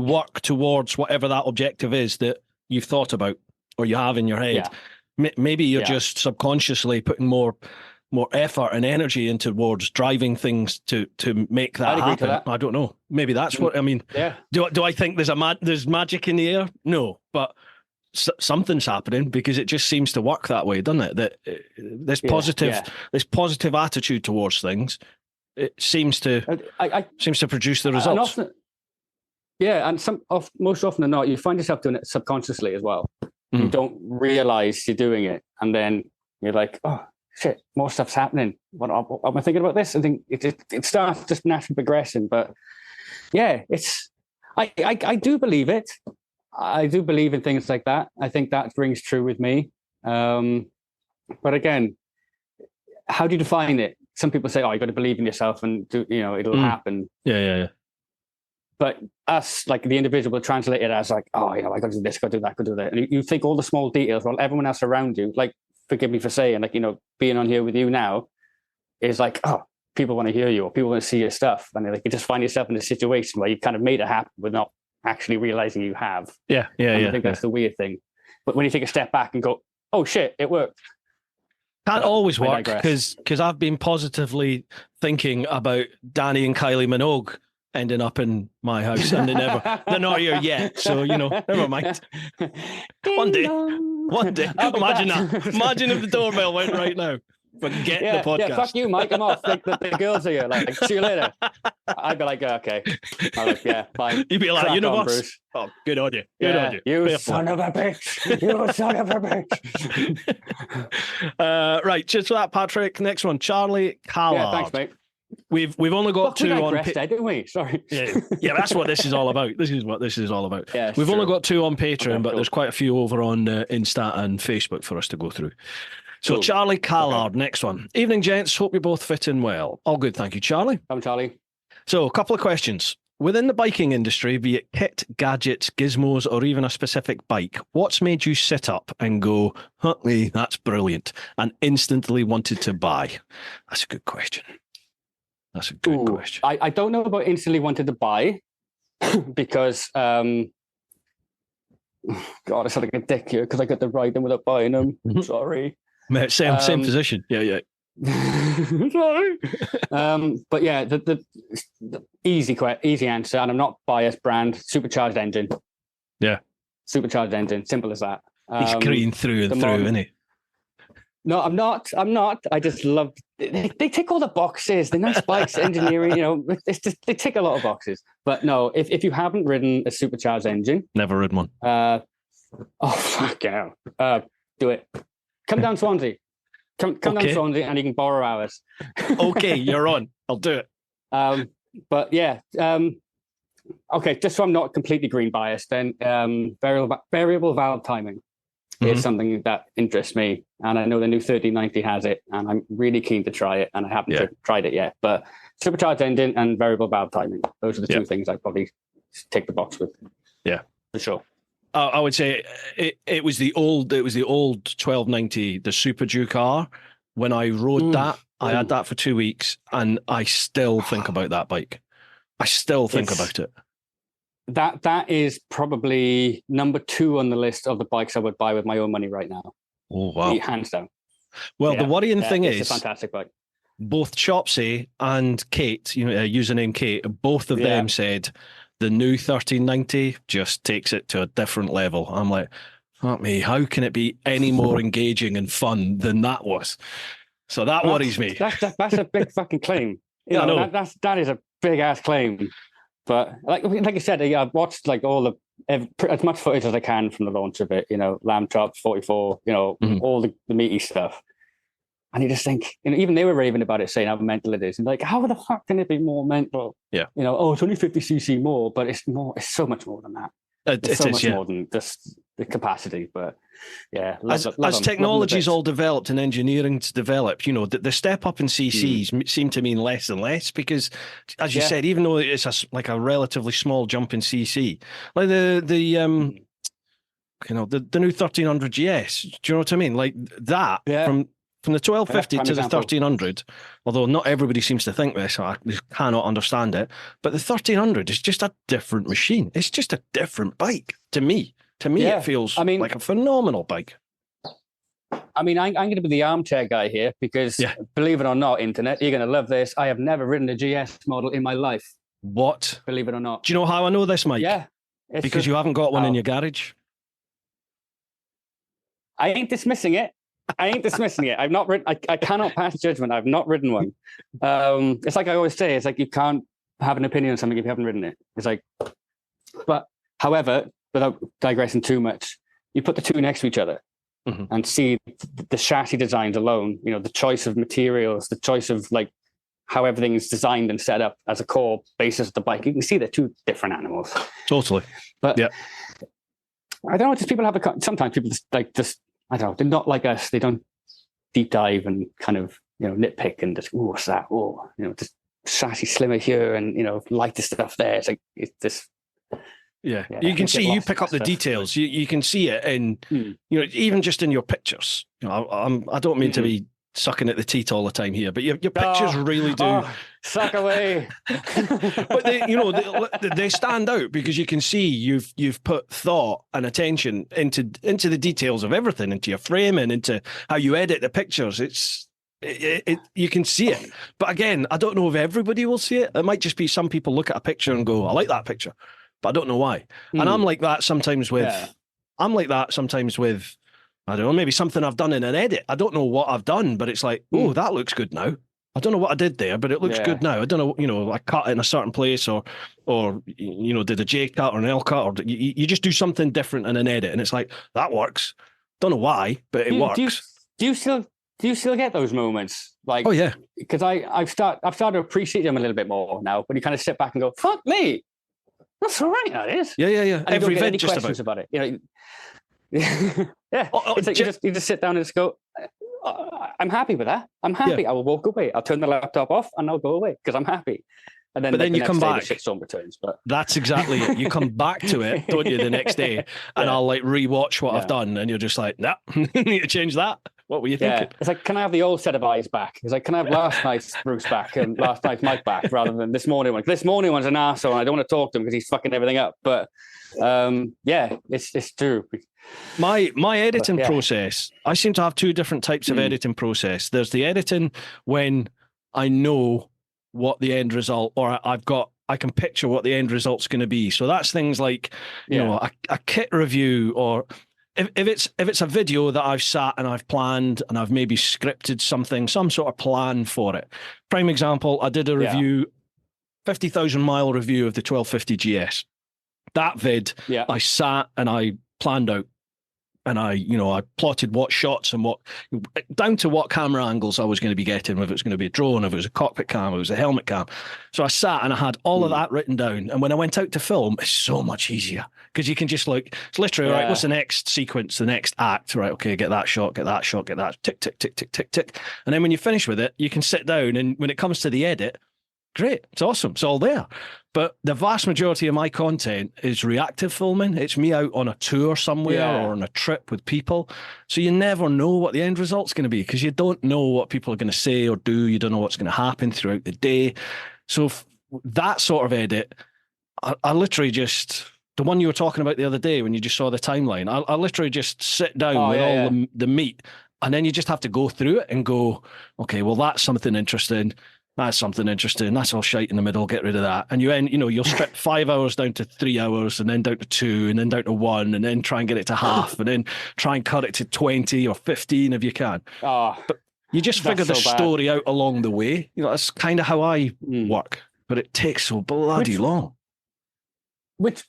work towards whatever that objective is that you've thought about or you have in your head. Yeah. Maybe you're just subconsciously putting more effort and energy in towards driving things to make that happen. I don't know. Maybe that's what I mean. Yeah. Do I think there's magic in the air? No, but something's happening because it just seems to work that way, doesn't it? That this positive attitude towards things, it seems to produce the results. Most often than not, you find yourself doing it subconsciously as well. You don't realize you're doing it, and then you're like, "Oh shit, more stuff's happening. What am I thinking about this?" I think it starts just natural progression. But yeah, I do believe it. I do believe in things like that. I think that rings true with me. But again, how do you define it? Some people say, "Oh, you got to believe in yourself, and it'll happen." Yeah. But us, like the individual, translate it as like, "Oh, I got to do this, got to do that, got to do that." And you think all the small details, while everyone else around you, like, forgive me for saying, like, being on here with you now is like, oh, people want to hear you or people want to see your stuff. And like, you just find yourself in a situation where you kind of made it happen with not actually realizing you have. Yeah. I think that's the weird thing. But when you take a step back and go, oh shit, it worked. Can't always I work digress. because I've been positively thinking about Danny and Kylie Minogue ending up in my house, and they're not here yet. So never mind. One day. Imagine that. Imagine if the doorbell went right now. Forget the podcast. Yeah, fuck you, Mike. I'm off. The girls are here. Like, see you later. I'd be like, okay. I'm like, yeah, fine. You'd be like, Crack on, boss. Bruce. Oh, good on you. Good on you. You son of a bitch. You son of a bitch. Right, just for that, Patrick. Next one, Charlie Callard. Yeah, thanks, mate. We've only got two on. Didn't we? Sorry. Yeah, that's what this is all about. This is what this is all about. Yeah, we've only got two on Patreon, okay, but there's quite a few over on Insta and Facebook for us to go through. So Charlie Callard, next one. Evening, gents. Hope you both fit in well. All good, thank you, Charlie. I'm Charlie. So, a couple of questions. Within the biking industry, be it kit, gadgets, gizmos, or even a specific bike, what's made you sit up and go, hey, that's brilliant, and instantly wanted to buy? That's a good question. That's a good question. I don't know about instantly wanted to buy because, God, I sound like a dick here because I got to ride them without buying them. Sorry. Same position. Yeah. Sorry. But yeah, the easy answer, and I'm not biased, brand, supercharged engine. Yeah. Supercharged engine, simple as that. He's green through and through, isn't he? No, I'm not. I just love. They tick all the boxes. The nice bikes, engineering. It's just they tick a lot of boxes. But no, if you haven't ridden a supercharged engine, never ridden one. Oh fuck hell. Do it. Come down Swansea. Come down Swansea, and you can borrow ours. Okay, you're on. I'll do it. But yeah. Okay, just so I'm not completely green biased, then variable valve timing is something that interests me, and I know the new 1390 has it, and I'm really keen to try it, and I haven't tried it yet. But supercharged engine and variable valve timing, those are the two things I probably tick the box with. Yeah, for sure. I would say it was the old 1290, the Super Duke R. When I rode that, I had that for 2 weeks, and I still think about that bike. I still think about it. That is probably number 2 on the list of the bikes I would buy with my own money right now. Oh wow, hands down. Well, the worrying thing is, it's a fantastic bike. Both Chopsy and Kate, username Kate, both of them said the new 1390 just takes it to a different level. I'm like, fuck me, how can it be any more engaging and fun than that was? So that worries me. That's a big fucking claim. I know. That is a big ass claim. But like I said, I've watched like as much footage as I can from the launch of it. Lamb chops, 44. All the meaty stuff. And you just think, even they were raving about it, saying how mental it is. And like, how the fuck can it be more mental? Yeah. It's only 50cc more, but it's more. It's so much more than that. It's so much more than just the capacity. But yeah, as technology's all developed and engineering's developed, the step up in CCs seem to mean less and less because, as you said, even though it's like a relatively small jump in CC, like the new 1300 GS. Do you know what I mean? Like that from the 1250 to the 1300, although not everybody seems to think this, I cannot understand it, but the 1300 is just a different machine. It's just a different bike to me. To me, it feels like a phenomenal bike. I mean, I'm going to be the armchair guy here because, believe it or not, internet, you're going to love this. I have never ridden a GS model in my life. What? Believe it or not. Do you know how I know this, Mike? Yeah. Because you haven't got one in your garage. I ain't dismissing it. I've not ridden. I cannot pass judgment. I've not ridden one. It's like I always say. It's like you can't have an opinion on something if you haven't ridden it. It's like, but however, without digressing too much, you put the two next to each other and see the chassis designs alone. The choice of materials, the choice of like how everything is designed and set up as a core basis of the bike. You can see they're two different animals. Totally. But I don't know. Just people sometimes people just I don't know. They're not like us. They don't deep dive and kind of, nitpick and just, what's that? Oh, just chassis slimmer here and, lighter stuff there. It's like, it's just. Yeah. You can see, you pick up the details. You can see it in, even just in your pictures. I don't mean to be sucking at the teat all the time here, but your pictures really do. Suck away. But they stand out because you can see you've put thought and attention into the details of everything, into your framing, into how you edit the pictures. You can see it. But again, I don't know if everybody will see it. It might just be some people look at a picture and go, I like that picture, but I don't know why. And I'm like that sometimes with. Yeah. I'm like that sometimes with, I don't know, maybe something I've done in an edit. I don't know what I've done, but it's like, oh, that looks good now. I don't know what I did there, but it looks good now. I don't know, I cut it in a certain place or did a J cut or an L cut, or you just do something different in an edit, and it's like, that works. Don't know why, but it works. Do you still get those moments? Like, oh yeah, because I've started to appreciate them a little bit more now. When you kind of sit back and go, fuck me, that's all right. That is. Yeah. And Every vid just questions about it. Yeah. It's like you just sit down and just go, I'm happy with that. I'm happy. Yeah. I will walk away. I'll turn the laptop off and I'll go away because I'm happy. And then, but then you come back. The shitstorm returns. But that's exactly it. You come back to it, don't you, the next day? And I'll like rewatch what I've done, and you're just like, nah, need to change that. What were you thinking? It's like, can I have the old set of eyes back? It's like, can I have last night's Bruce back and last night's Mike back rather than this morning one? This morning one's an arsehole and I don't want to talk to him because he's fucking everything up. But it's true. My editing process, I seem to have two different types of editing process. There's the editing when I know what the end result, or I can picture what the end result's going to be. So that's things like, you know, a kit review, or if it's a video that I've sat and I've planned and I've maybe scripted something, some sort of plan for it. Prime example, I did a review, 50,000 mile review of the 1250 GS. That vid, I sat and I planned out. And I plotted what shots and down to what camera angles I was going to be getting, if it was going to be a drone, if it was a cockpit cam, if it was a helmet cam. So I sat and I had all of that written down. And when I went out to film, it's so much easier because you can just it's literally, right, what's the next sequence, the next act, right? Okay, get that shot, get that, tick, tick, tick, tick, tick, tick. And then when you finish with it, you can sit down, and when it comes to the edit, great, it's awesome, it's all there. But the vast majority of my content is reactive filming. It's me out on a tour somewhere or on a trip with people. So you never know what the end result's going to be because you don't know what people are going to say or do. You don't know what's going to happen throughout the day. So that sort of edit, I literally just, the one you were talking about the other day when you just saw the timeline, I literally just sit down with all the meat, and then you just have to go through it and go, okay, well, that's something interesting. That's something interesting. That's all shite in the middle. Get rid of that. And you'll strip 5 hours down to 3 hours, and then down to 2, and then down to 1, and then try and get it to half, and then try and cut it to 20 or 15 if you can. But you just figure the story out along the way. That's kind of how I work, but it takes so bloody long. Which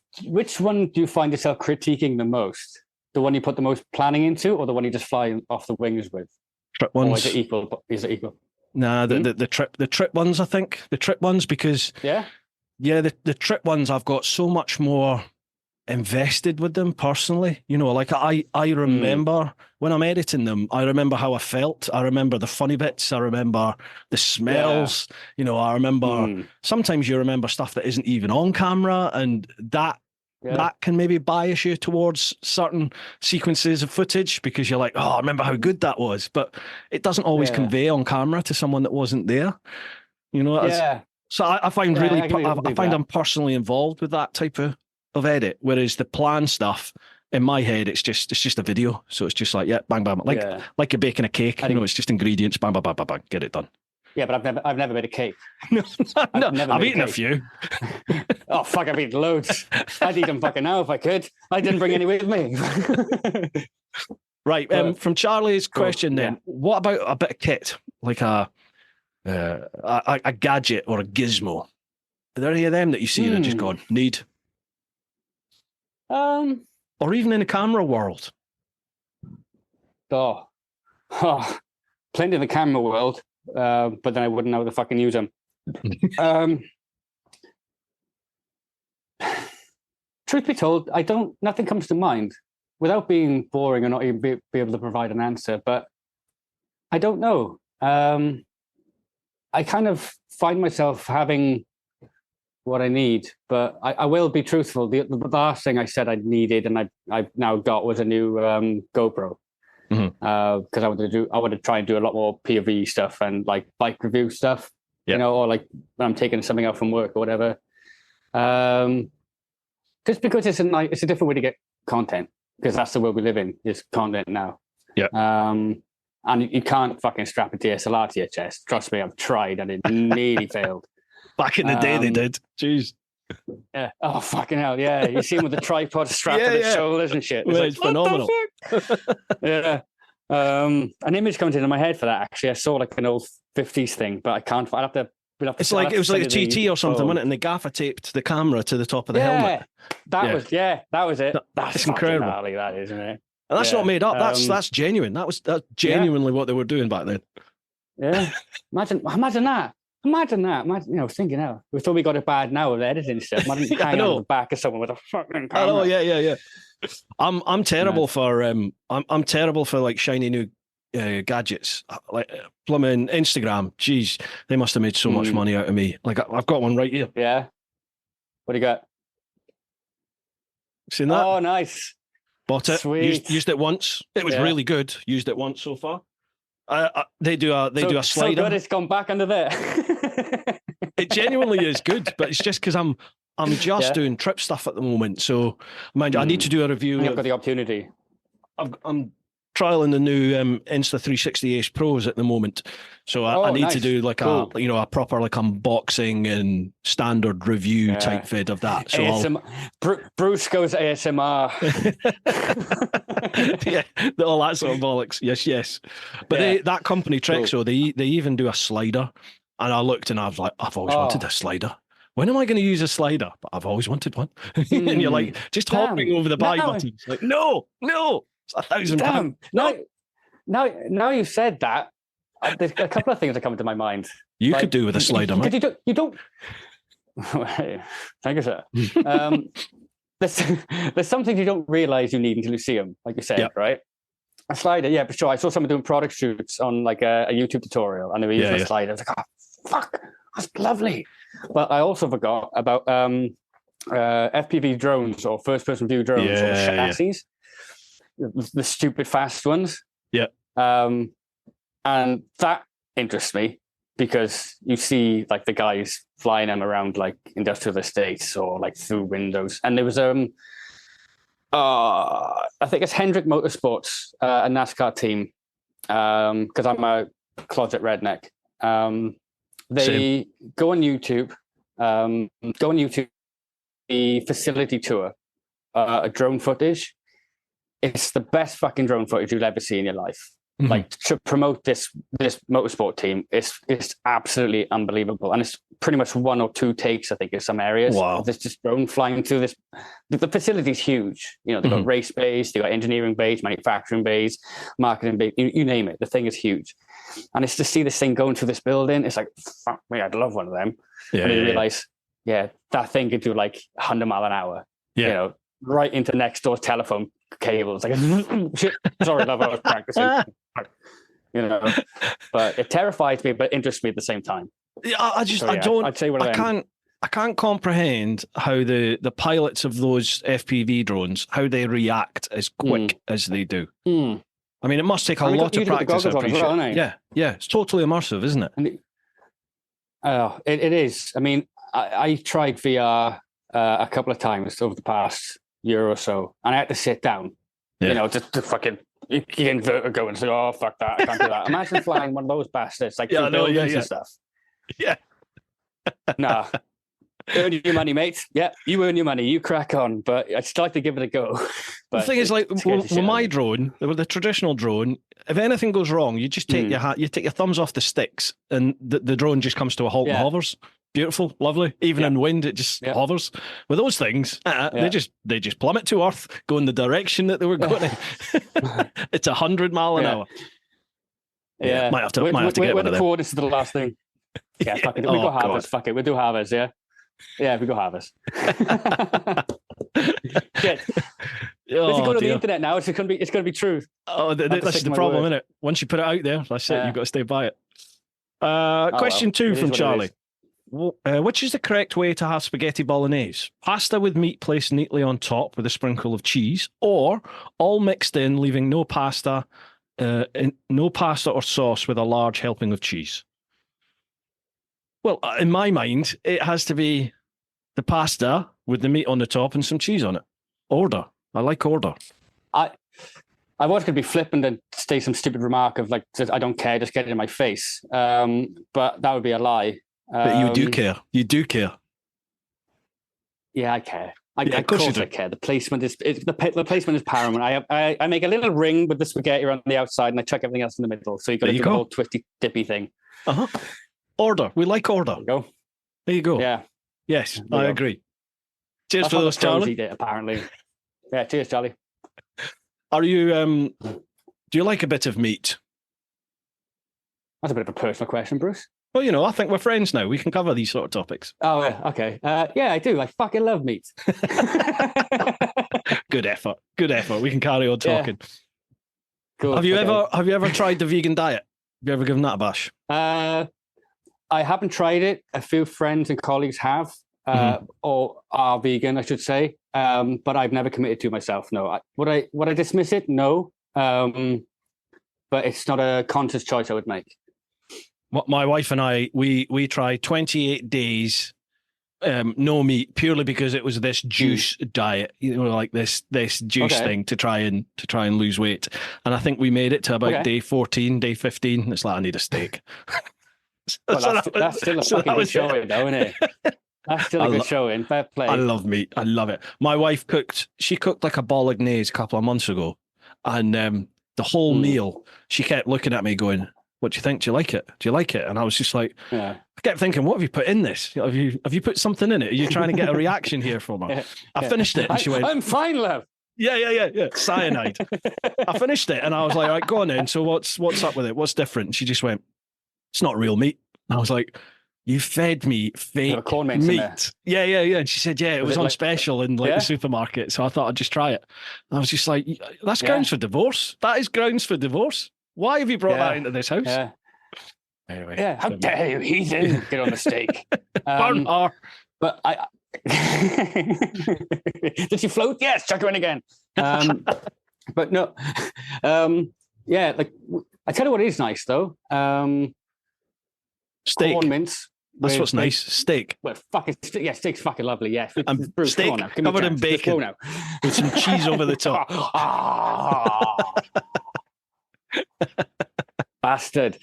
one do you find yourself critiquing the most? The one you put the most planning into, or the one you just fly off the wings with? Trip ones. Or is it equal? Nah, the trip ones, I think. The trip ones, because the trip ones, I've got so much more invested with them personally. Like I remember when I'm editing them, I remember how I felt. I remember the funny bits. I remember the smells. I remember sometimes you remember stuff that isn't even on camera, and that can maybe bias you towards certain sequences of footage because you're like, oh, I remember how good that was. But it doesn't always convey on camera to someone that wasn't there. So I find I find I'm personally involved with that type of edit, whereas the plan stuff in my head, it's just a video. So it's just like, bang, bang, like you're baking a cake. It's just ingredients, bang, bang, bang, bang, bang, get it done. Yeah, but I've never made a cake. I've eaten a few. Oh, fuck, I've eaten loads. I'd eat them fucking now if I could. I didn't bring any with me. Right, from Charlie's question then, what about a bit of kit, like a gadget or a gizmo? Are there any of them that you see and just gone, need? Or even in the camera world? Oh, plenty in the camera world. But then I wouldn't know how to fucking use them. Truth be told, nothing comes to mind without being boring or not even be able to provide an answer. But I don't know. I kind of find myself having what I need, but I will be truthful. The last thing I said I needed and I've now got was a new GoPro. because I wanted to try and do a lot more POV stuff and like bike review stuff, or like when I'm taking something out from work or whatever. Just because it's a different way to get content, because that's the world we live in, is content now. Yeah. And you can't fucking strap a DSLR to your chest. Trust me, I've tried and it nearly failed. Back in the day, they did. Jeez. Yeah. Oh, fucking hell. Yeah. You see him with the tripod strapped to the shoulders and shit. It's phenomenal. Yeah. An image comes into my head for that, actually. I saw like an old 50s thing, but I can't. We'll have to it was like a TT or something, wasn't it? And the gaffer taped the camera to the top of the helmet. That was it. That's incredible. Gnarly, that is, isn't it? And that's not made up. That's genuine. That's genuinely what they were doing back then. Yeah. Imagine that. Imagine, thinking out. We thought we got it bad now with editing stuff. Imagine hanging on the back of someone with a fucking camera. Oh yeah. I'm terrible for I'm terrible for like shiny new gadgets. Like plumbing Instagram. Jeez, they must have made so much money out of me. Like I've got one right here. Yeah. What do you got? Seen that? Oh, nice. Bought it. Sweet. Used it once. It was really good. Used it once so far. They do a slider. So good, it's gone back under there. It genuinely is good, but it's just because I'm just doing trip stuff at the moment. So mind you, I need to do a review. I've got the opportunity. I'm trialing the new Insta 360 Ace Pros at the moment. So I need to do like a proper like unboxing and standard review type vid of that. So Bruce goes ASMR. Yeah, all that sort of bollocks. Yes. But that company Trexo, they even do a slider. And I looked and I was like, I've always wanted a slider. When am I going to use a slider? But I've always wanted one. And you're like, just hovering over the buy button. Like, no. It's £1,000. Now you've said that, there's a couple of things that come to my mind. You could do with a slider, man. You don't. Thank you, sir. There's some things you don't realize you need until you see them, like you said, right? A slider, yeah, for sure. I saw someone doing product shoots on like a YouTube tutorial, and they were using a slider. I was like, oh, fuck, that's lovely. But I also forgot about FPV drones or first-person view drones or chassis. The stupid fast ones. Yeah. And that interests me because you see like the guys flying them around like industrial estates or like through windows. And there was I think it's Hendrick Motorsports, a NASCAR team, because I'm a closet redneck. They go on YouTube, the facility tour, a drone footage. It's the best fucking drone footage you'll ever see in your life. Mm-hmm. Like to promote this motorsport team, it's absolutely unbelievable, and it's pretty much one or two takes, I think, in some areas. Wow! There's just drone flying through this. The facility's huge. They've got race bays, they've got engineering bays, manufacturing bays, marketing bays. You name it. The thing is huge, and it's to see this thing going through this building. It's like, fuck me, I'd love one of them. Yeah, and you realize, that thing could do like 100 miles an hour. Yeah, right into next door's telephone cables. Like, shit. Sorry, love, I was practicing. But it terrifies me, but interests me at the same time. Yeah, I can't comprehend how the pilots of those FPV drones, how they react as quick as they do. I mean, it must take a lot of practice. Yeah, it's totally immersive, isn't it? It is. I mean, I tried VR a couple of times over the past year or so, and I had to sit down, just to fucking get vertigo and say, oh, fuck that, I can't do that. Imagine flying one of those bastards, like through buildings and stuff. Yeah. Nah. Earn your money, mate. Yeah, you earn your money. You crack on, but I'd still like to give it a go. But the thing is, like, with my drone, with the traditional drone, if anything goes wrong, you just take you take your thumbs off the sticks, and the drone just comes to a halt and hovers. Beautiful, lovely. Even in wind, it just hovers. With those things, they just plummet to earth, go in the direction that they were going in. It's 100 miles an hour. Yeah, might have to get one of them. We're forward to the last thing. Yeah, fuck it. We go Harvest. Fuck it. We do Harvest. Yeah, we go Harvest. Shit. If you go to the internet now, it's going to be true. Oh, that's the problem, isn't it? Once you put it out there, that's it. You've got to stay by it. Question 2 from Charlie. Which is the correct way to have spaghetti bolognese? Pasta with meat placed neatly on top with a sprinkle of cheese, or all mixed in, leaving no pasta No pasta or sauce with a large helping of cheese. Well, in my mind, it has to be the pasta with the meat on the top and some cheese on it. Order. I like order. I was going to be flippant and say some stupid remark of like, I don't care, just get it in my face. But that would be a lie. But you do care. You do care. Yeah, I care. Of course I care. The placement is the placement is paramount. I make a little ring with the spaghetti on the outside, and I chuck everything else in the middle. So you got to do the whole twisty dippy thing. Order. We like order. There you go. Yeah. Yes, I agree. Cheers for those, Charlie. Apparently. Yeah. Cheers, Charlie. Are you? Do you like a bit of meat? That's a bit of a personal question, Bruce. Well, I think we're friends now. We can cover these sort of topics. Oh, yeah. Okay. Yeah, I do. I fucking love meat. Good effort. We can carry on talking. Yeah. Cool. Have you ever tried the vegan diet? Have you ever given that a bash? I haven't tried it. A few friends and colleagues have, or are vegan, I should say. But I've never committed to myself. No. Would I dismiss it? No. But it's not a conscious choice I would make. My wife and I, we tried 28 days, no meat, purely because it was this juice diet, like this juice thing to try and lose weight. And I think we made it to about day 14, day 15. It's like, I need a steak. That's still a fucking good showing, though, isn't it? That's still a good showing. Fair play. I love meat. I love it. My wife cooked like a bolognese a couple of months ago, and the whole meal, she kept looking at me going, "What do you think? Do you like it? Do you like it?" And I was just like, I kept thinking, what have you put in this? Have you put something in it? Are you trying to get a reaction here from her? I finished it, and she went, "I'm fine, love." Yeah. Cyanide. I finished it, and I was like, "All right, go on then. So what's up with it? What's different?" And she just went, "It's not real meat." And I was like, "You fed me fake meat." Yeah. And she said, "Yeah, it was on special in the supermarket, so I thought I'd just try it." And I was just like, "That's grounds for divorce. That is grounds for divorce. Why have you brought that into this house?" Yeah. Anyway. Yeah. How dare you, heathen? Get on the steak. Burn her. But I did she float? Yes. Chuck her in again. But no. Yeah. Like I tell you what is nice though. Steak. Corn mince. That's what's nice. Steak. Well, steak's fucking lovely. Yeah. Bruce, steak covered in bacon with some cheese over the top. Bastard.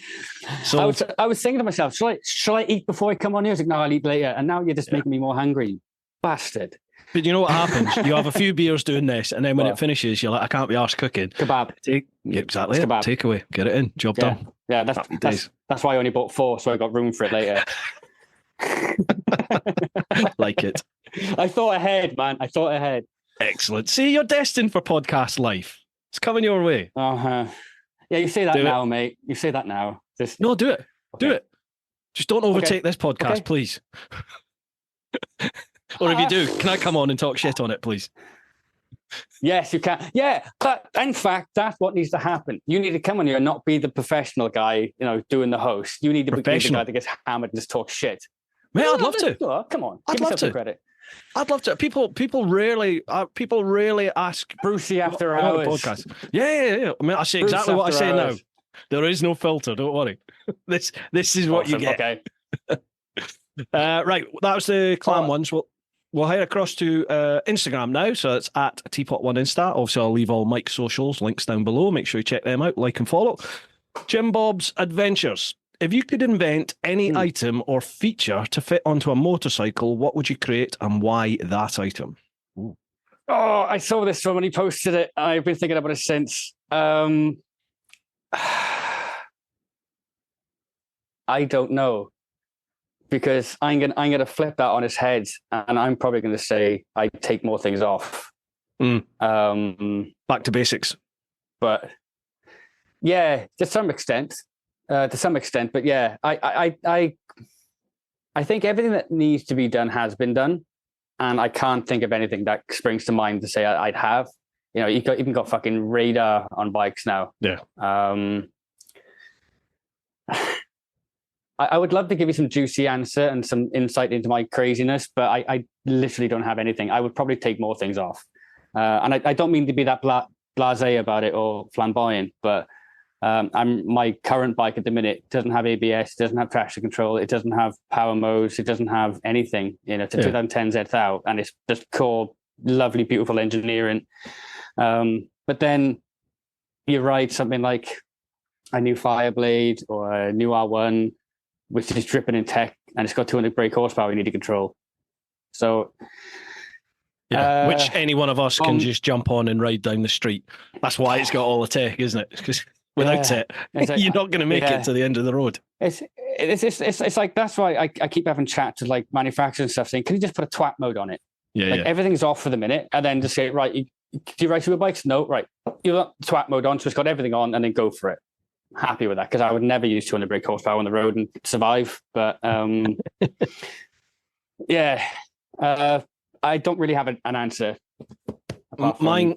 So I was thinking to myself, shall I eat before I come on here? I was like, no, I'll eat later. And now you're just making me more hungry. Bastard. But you know what happens? You have a few beers doing this, and then when it finishes, you're like, I can't be arsed cooking. Kebab. Exactly. Kebab. Takeaway. Get it in. Job done. Yeah, that's why I only bought 4, so I got room for it later. Like it. I thought ahead, man. I thought ahead. Excellent. See, you're destined for podcast life. It's coming your way. Uh-huh. Yeah, you say that now, mate. You say that now. No, do it. Okay. Do it. Just don't overtake this podcast, please. Or if you do, can I come on and talk shit on it, please? Yes, you can. Yeah, but in fact, that's what needs to happen. You need to come on here and not be the professional guy, doing the host. You need to be the guy that gets hammered and just talk shit. Mate, I'd love to. Come on, I'd love to. Credit. I'd love to. People rarely ask Brucey after hours podcast. Yeah. I mean, I say exactly what I say now. There is no filter. Don't worry. This is what you get. Okay. Right. That was the clam ones. We'll head across to Instagram now. So it's at TeapotOne Insta. Obviously, I'll leave all Mike's socials links down below. Make sure you check them out, like and follow. Jim Bob's Adventures. If you could invent any item or feature to fit onto a motorcycle, what would you create and why that item? Ooh. Oh, I saw this when he posted it. I've been thinking about it since. I don't know, because I'm gonna flip that on his head, and I'm probably gonna say I take more things off. Back to basics. But yeah, to some extent. But yeah, I think everything that needs to be done has been done, and I can't think of anything that springs to mind to say I'd have. You've even got fucking radar on bikes now. Yeah. I would love to give you some juicy answer and some insight into my craziness, but I literally don't have anything. I would probably take more things off, and I don't mean to be that blasé about it or flamboyant, but My current bike at the minute doesn't have ABS, doesn't have traction control, it doesn't have power modes, it doesn't have anything. It's a 2010 Z1000, and it's just core, lovely, beautiful engineering. But then you ride something like a new Fireblade or a new R1, which is dripping in tech, and it's got 200 brake horsepower you need to control. So, which any one of us can just jump on and ride down the street. That's why it's got all the tech, isn't it? Because without it, you're not going to make it to the end of the road. It's like, that's why I keep having chats with like manufacturers and stuff saying, can you just put a twat mode on it? Everything's off for the minute, and then just say, right, do you ride super bikes? No, right. You want twat mode on, so it's got everything on, and then go for it. Happy with that, because I would never use 200 brake horsepower on the road and survive. But I don't really have an answer. Mine's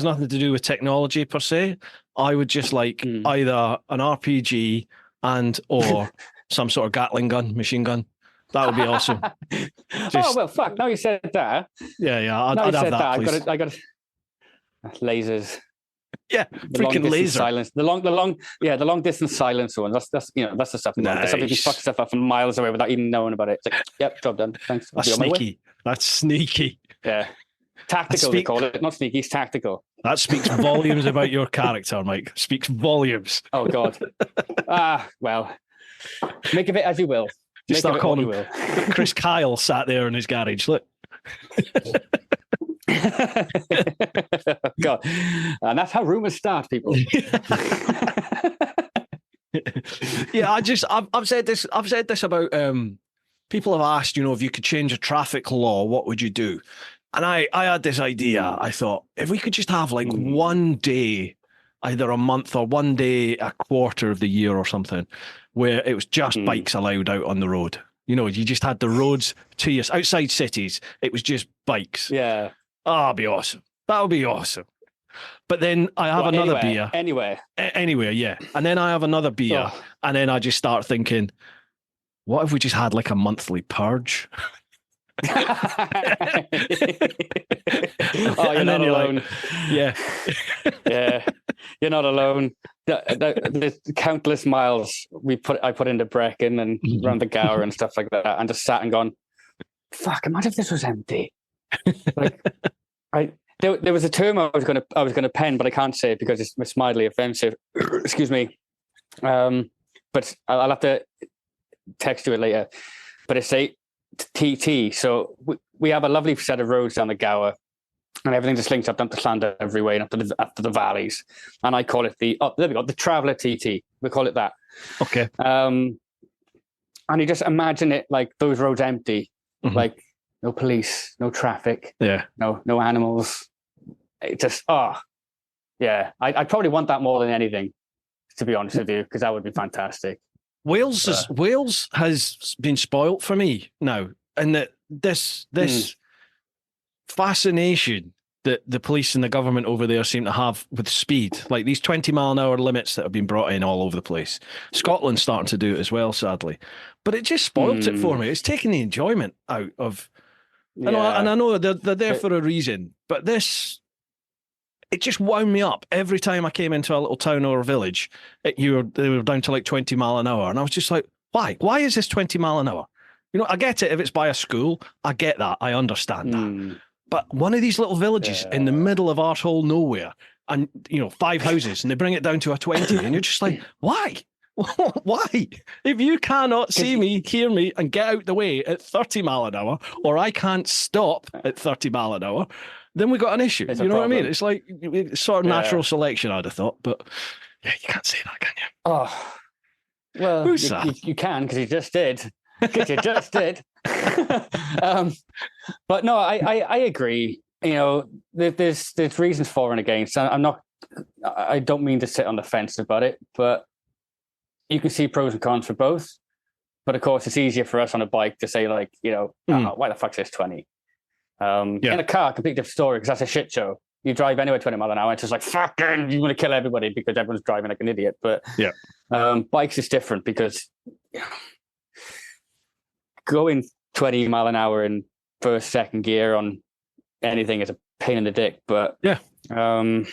nothing to do with technology per se. I would just like either an RPG or some sort of Gatling gun, machine gun. That would be awesome. Oh well, fuck! Now you said that. Yeah. I'd have that. Please. I got lasers. Yeah, freaking laser. Silence. The long distance silencer one. That's the stuff. Nice. Something you fuck stuff up from miles away without even knowing about it. It's like, yep, job done. Thanks. That's sneaky. That's sneaky. Yeah. Tactical, they call it. Not sneaky, it's tactical. That speaks volumes about your character, Mike. Speaks volumes. Oh, God. Well, make of it as you will. Just start calling him. Chris Kyle sat there in his garage. Look. God. And that's how rumors start, people. Yeah, I've said this about people have asked, if you could change a traffic law, what would you do? And I had this idea. I thought, if we could just have like one day, either a month or one day, a quarter of the year or something, where it was just bikes allowed out on the road. You just had the roads to your outside cities. It was just bikes. Yeah. Oh, that'd be awesome. That would be awesome. But then I have another beer. Anywhere, yeah. And then I have another beer. And then I just start thinking, what if we just had like a monthly purge? You're not alone. Yeah. Yeah. You're not alone. The countless miles I put into Brecon and around the Gower and stuff like that, and just sat and gone, fuck, imagine if this was empty. Like, there was a term I was gonna pen, but I can't say it because it's mildly offensive. Excuse me. But I'll have to text you it later. But it's a TT. So we have a lovely set of roads down the Gower, and everything just links up down to Llandudno every way and up to the valleys. And I call it the Traveller TT. We call it that. Okay. And you just imagine it like those roads empty, like no police, no traffic, no animals. It just I probably want that more than anything, to be honest with you, because that would be fantastic. Wales has been spoilt for me now, and that this fascination that the police and the government over there seem to have with speed, like these 20-mile-an-hour limits that have been brought in all over the place. Scotland's starting to do it as well, sadly, but it just spoilt it for me. It's taking the enjoyment out of. And I know they're there for a reason, but it just wound me up every time I came into a little town or a village. They were down to like 20 mile an hour, and I was just like, why? Why is this 20 mile an hour? I get it if it's by a school. I get that. I understand that. But one of these little villages in the middle of arsehole nowhere, and 5 houses, and they bring it down to a 20, and you're just like, why? Why? If you cannot see me, hear me, and get out the way at 30 mile an hour, or I can't stop at 30 mile an hour, then we got an issue. You know what I mean? It's like sort of natural selection, I'd have thought, but you can't say that, can you? Oh, well, you can, because you just did. Because you just did. But no, I agree. There's reasons for and against. I don't mean to sit on the fence about it, but you can see pros and cons for both. But of course, it's easier for us on a bike to say, like, why the fuck's this 20? In a car, completely different story, because that's a shit show. You drive anywhere 20 mile an hour, it's just like, fucking, you want to kill everybody because everyone's driving like an idiot. But bikes is different, because going 20 mile an hour in first, second gear on anything is a pain in the dick. But I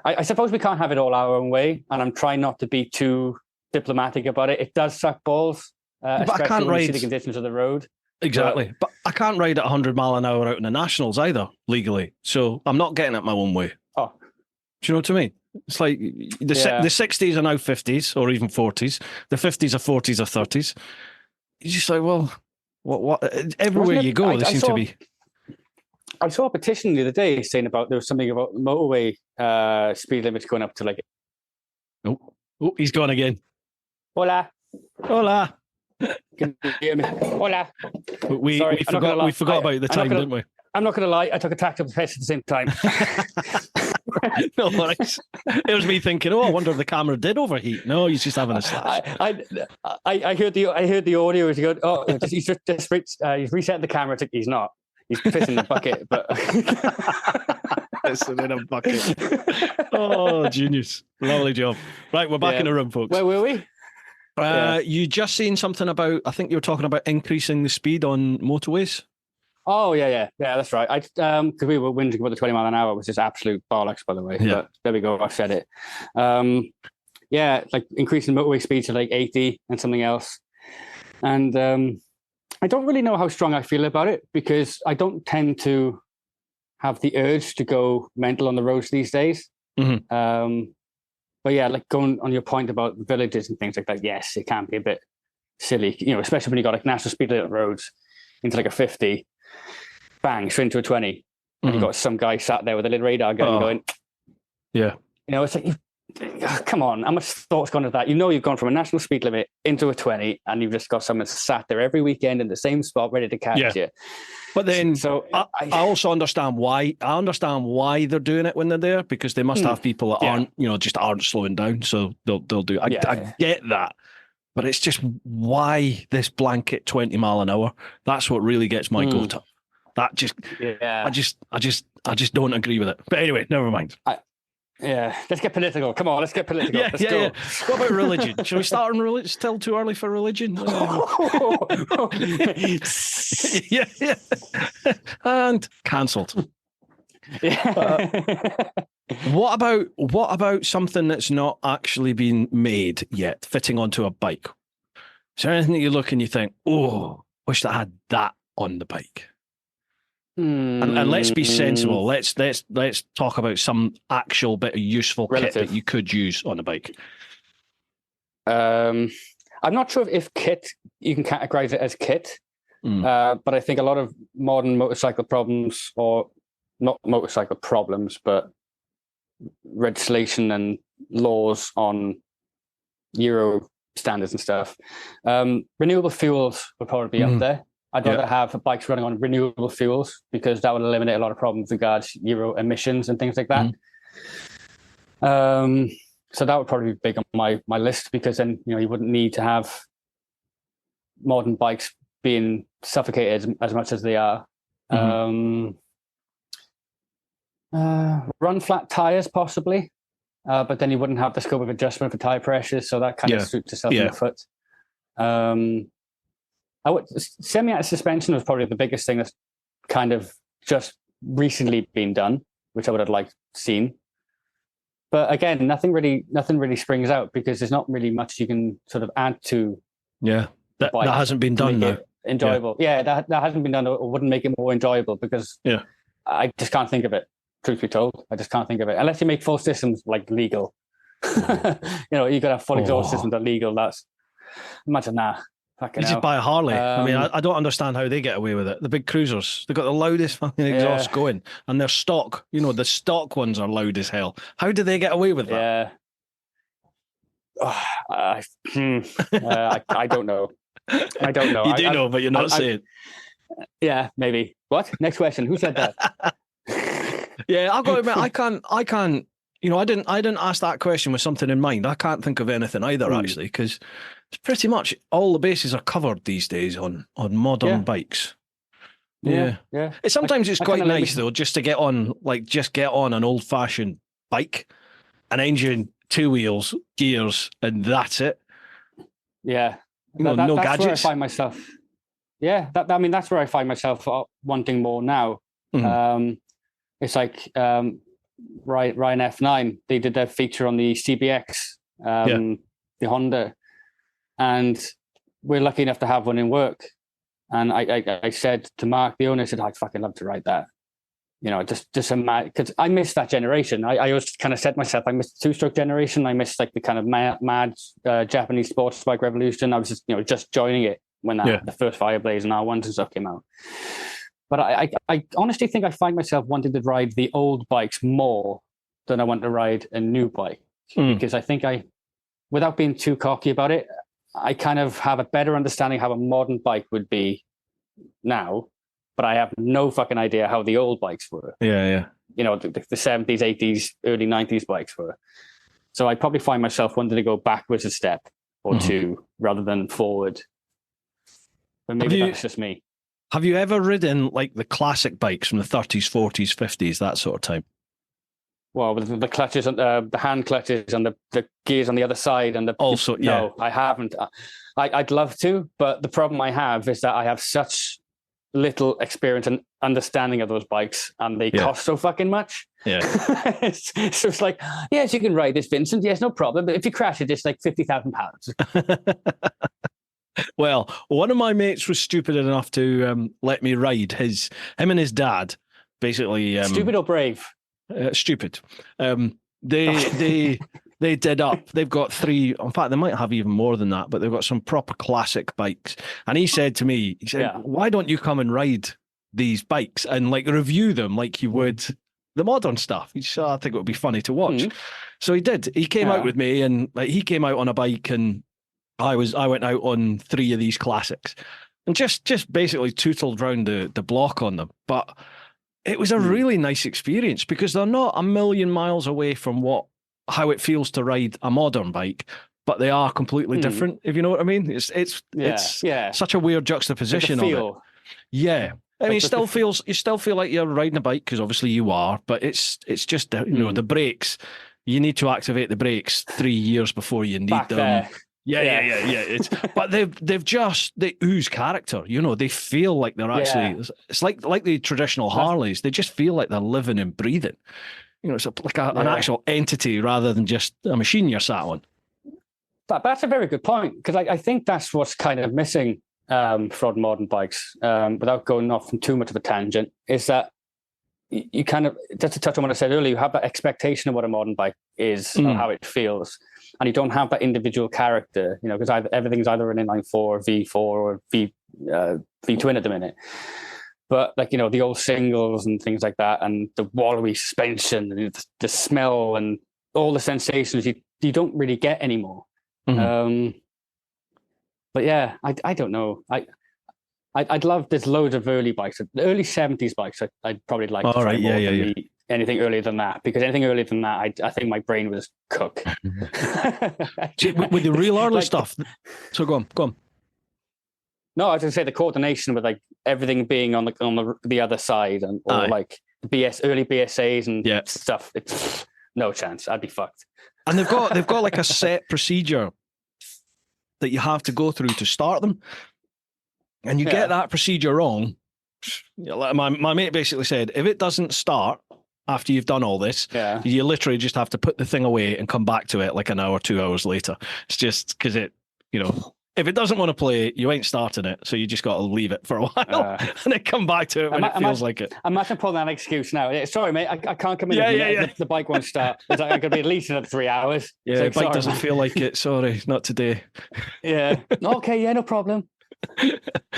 I suppose we can't have it all our own way, and I'm trying not to be too diplomatic about it. It does suck balls, especially when you see the conditions of the road. Exactly. But I can't ride at 100 mile an hour out in the Nationals either, legally. So I'm not getting it my own way. Oh. Do you know what I mean? It's like the 60s are now 50s or even 40s. The 50s are 40s or 30s. You're just like, well, what? Everywhere you go, there seems to be. I saw a petition the other day saying there was something about motorway speed limits going up to like. Oh, he's gone again. Hola. Can you hear me? Hola. We forgot about the time, didn't we? I'm not going to lie. I took a tactical piss at the same time. No worries. It was me thinking, I wonder if the camera did overheat. No, he's just having a slash. I heard the audio. He's going, he's reset the camera. He's not. He's pissing in the bucket, but pissing in a bucket. Oh, genius! Lovely job. Right, we're back in the room, folks. Where were we? You just seen something about? I think you were talking about increasing the speed on motorways. Oh yeah, that's right. Because we were whinging about the 20 mile an hour, which is absolute bollocks, by the way. Yeah. But there we go. I said it. Like increasing motorway speed to like 80 and something else, and I don't really know how strong I feel about it because I don't tend to have the urge to go mental on the roads these days. Mm-hmm. But yeah, like going on your point about villages and things like that, yes, it can be a bit silly, especially when you got like national speed limit roads into like a 50, bang, straight into a 20. And you've got some guy sat there with a little radar gun going, yeah. It's like, come on, how much thought's gone into that? You've gone from a national speed limit into a 20 and you've just got someone sat there every weekend in the same spot ready to catch you. But then I also understand why. I understand why they're doing it when they're there, because they must have people that aren't slowing down. So they'll do it. I get that. But it's just why this blanket 20 mile an hour. That's what really gets my goat up. That just I just don't agree with it. But anyway, never mind. Let's get political. Come on, let's get political. Let's go. Yeah. What about religion? Shall we start on religion? Still too early for religion? Yeah. And cancelled. What about something that's not actually been made yet, fitting onto a bike? Is there anything that you look and you think, wish that I had that on the bike? And let's be sensible. Let's talk about some actual bit of useful kit that you could use on a bike. I'm not sure if kit you can categorize it as kit, but I think a lot of modern motorcycle problems, or not motorcycle problems, but legislation and laws on Euro standards and stuff. Renewable fuels would probably be up there. I'd rather have bikes running on renewable fuels because that would eliminate a lot of problems with regards to Euro emissions and things like that. So that would probably be big on my list, because then you wouldn't need to have modern bikes being suffocated as much as they are. Run flat tires possibly, but then you wouldn't have the scope of adjustment for tire pressures, so that kind of suits itself in the foot. Semi-active suspension was probably the biggest thing that's kind of just recently been done, which I would have liked seen. But again, nothing really springs out because there's not really much you can sort of add to. Yeah, that hasn't been done though. Enjoyable. Yeah, that hasn't been done, or wouldn't make it more enjoyable, because I just can't think of it. Truth be told, I just can't think of it unless you make full systems like legal. You got to have full exhaust systems that are legal. Imagine that. You just buy a Harley. I mean, I don't understand how they get away with it. The big cruisers, they've got the loudest fucking exhaust going, and they're stock. The stock ones are loud as hell. How do they get away with that? I don't know. I don't know. You do know, but you're not saying. Yeah, maybe. What? Next question. Who said that? Yeah, I've got to admit, I can't. I didn't ask that question with something in mind. I can't think of anything either, actually, because it's pretty much all the bases are covered these days on modern bikes. Yeah. Sometimes it's quite nice though, just to get on an old fashioned bike, an engine, two wheels, gears, and that's it. Yeah, no that's gadgets. Where I find myself. Yeah, that's where I find myself wanting more now. It's like Ryan F9. They did their feature on the CBX, the Honda, and we're lucky enough to have one in work. And I said to Mark, the owner, I said, I'd fucking love to ride that. You know, just a mad, because I missed that generation. I always kind of said myself, I missed the two-stroke generation. I missed like the kind of mad Japanese sports bike revolution. I was just joining it when the first Fireblaze and R1s and stuff came out. But I honestly think I find myself wanting to ride the old bikes more than I want to ride a new bike, because I think without being too cocky about it, I kind of have a better understanding how a modern bike would be now, but I have no fucking idea how the old bikes were. Yeah. You know, the 70s, 80s, early 90s bikes were. So I probably find myself wanting to go backwards a step or two rather than forward. But maybe that's just me. Have you ever ridden like the classic bikes from the 30s, 40s, 50s, that sort of time? Well, with the clutches and the hand clutches and the gears on the other side and no, I haven't. I'd love to, but the problem I have is that I have such little experience and understanding of those bikes, and they cost so fucking much. Yeah. So it's like, yes, you can ride this, Vincent. Yes, no problem. But if you crash it, it's like £50,000. Well, one of my mates was stupid enough to let me ride him and his dad. Basically, stupid or brave? Stupid. They did up. They've got 3. In fact, they might have even more than that, but they've got some proper classic bikes. And he said to me, why don't you come and ride these bikes and like review them like you would the modern stuff? He said, I think it would be funny to watch. So he did. He came out with me, and like he came out on a bike, and I went out on 3 of these classics, and just basically tootled round the block on them. But it was a really nice experience because they're not a million miles away from how it feels to ride a modern bike, but they are completely different, if you know what I mean. It's such a weird juxtaposition of it. Yeah. I mean, you still feel like you're riding a bike, because obviously you are, but it's just the brakes. You need to activate the brakes 3 years before you need Back them. there. Yeah. But they ooze character. You know, they feel like they're actually. It's like the traditional Harleys. They just feel like they're living and breathing. You know, it's like an actual entity rather than just a machine you're sat on. That's a very good point, because I think that's what's kind of missing from modern bikes. Without going off on too much of a tangent, is that you kind of, just to touch on what I said earlier, you have that expectation of what a modern bike is or how it feels. And you don't have that individual character, you know, because everything's either an inline 4, V4, or V twin at the minute. But like, you know, the old singles and things like that, and the wallowy suspension, and the smell, and all the sensations you don't really get anymore. But yeah, I don't know. I'd love, there's loads of early bikes, the early 70s bikes. I'd probably like to try more than anything earlier than that, because anything earlier than that, I think my brain was cooked. With the real early stuff. So go on. No, I was going to say the coordination with like everything being on the other side, and or like the early BSAs and stuff. It's no chance. I'd be fucked. And they've got like a set procedure that you have to go through to start them, and you get that procedure wrong. My mate basically said, if it doesn't start after you've done all this, you literally just have to put the thing away and come back to it like an hour, 2 hours later. It's just because if it doesn't want to play, you ain't starting it, so you just got to leave it for a while and then come back to it when it feels like it. Imagine pulling that excuse now. Sorry, mate, I can't come in. The bike won't start. It's like, I could be at least another 3 hours. Yeah, the bike doesn't feel like it. Sorry, not today. Yeah. Okay, no problem.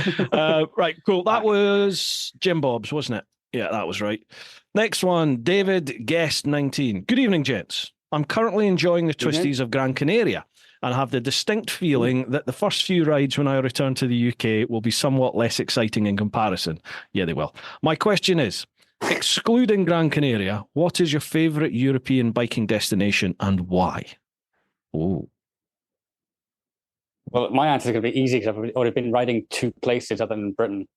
Right, cool. That was Jim Bob's, wasn't it? Yeah, that was right. Next one, David Guest 19. Good evening, gents. I'm currently enjoying the twisties of Gran Canaria, and have the distinct feeling that the first few rides when I return to the UK will be somewhat less exciting in comparison. Yeah, they will. My question is, excluding Gran Canaria, what is your favourite European biking destination and why? Oh. Well, my answer is going to be easy, because I've already been riding 2 places other than Britain.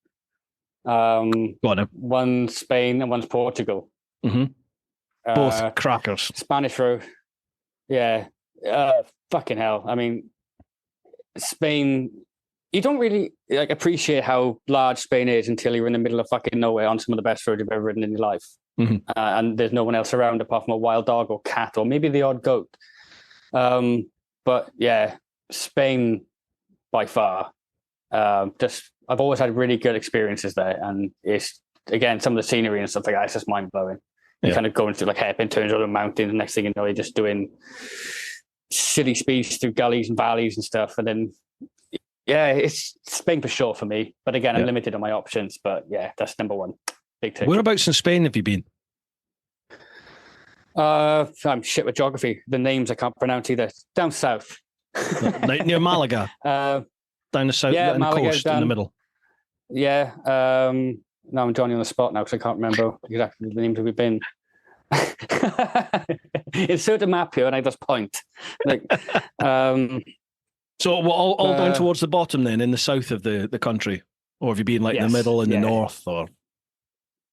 Go on. One's Spain and one's Portugal. Both crackers. Spanish road. Yeah. Fucking hell. I mean, Spain, you don't really appreciate how large Spain is until you're in the middle of fucking nowhere on some of the best roads you've ever ridden in your life. and there's no one else around apart from a wild dog or cat or maybe the odd goat. But yeah, Spain by far. Just I've always had really good experiences there, and it's again some of the scenery and stuff like that. It's just mind blowing. You kind of go into like hairpin turns over the mountain. The next thing you know, you're just doing silly speeds through gullies and valleys and stuff. And then, yeah, it's Spain for sure for me. But again, I'm limited on my options. But yeah, that's number one. Big tick. Whereabouts in Spain have you been? I'm shit with geography. The names I can't pronounce either. Down south. Near Malaga? Down the south, yeah, the coast, in the middle. Yeah. Now I'm Johnny on the spot now because I can't remember exactly the names we've been. Insert a map here and I just point. Like, so all down towards the bottom then, in the south of the country? Or have you been like in the middle, in the north? Or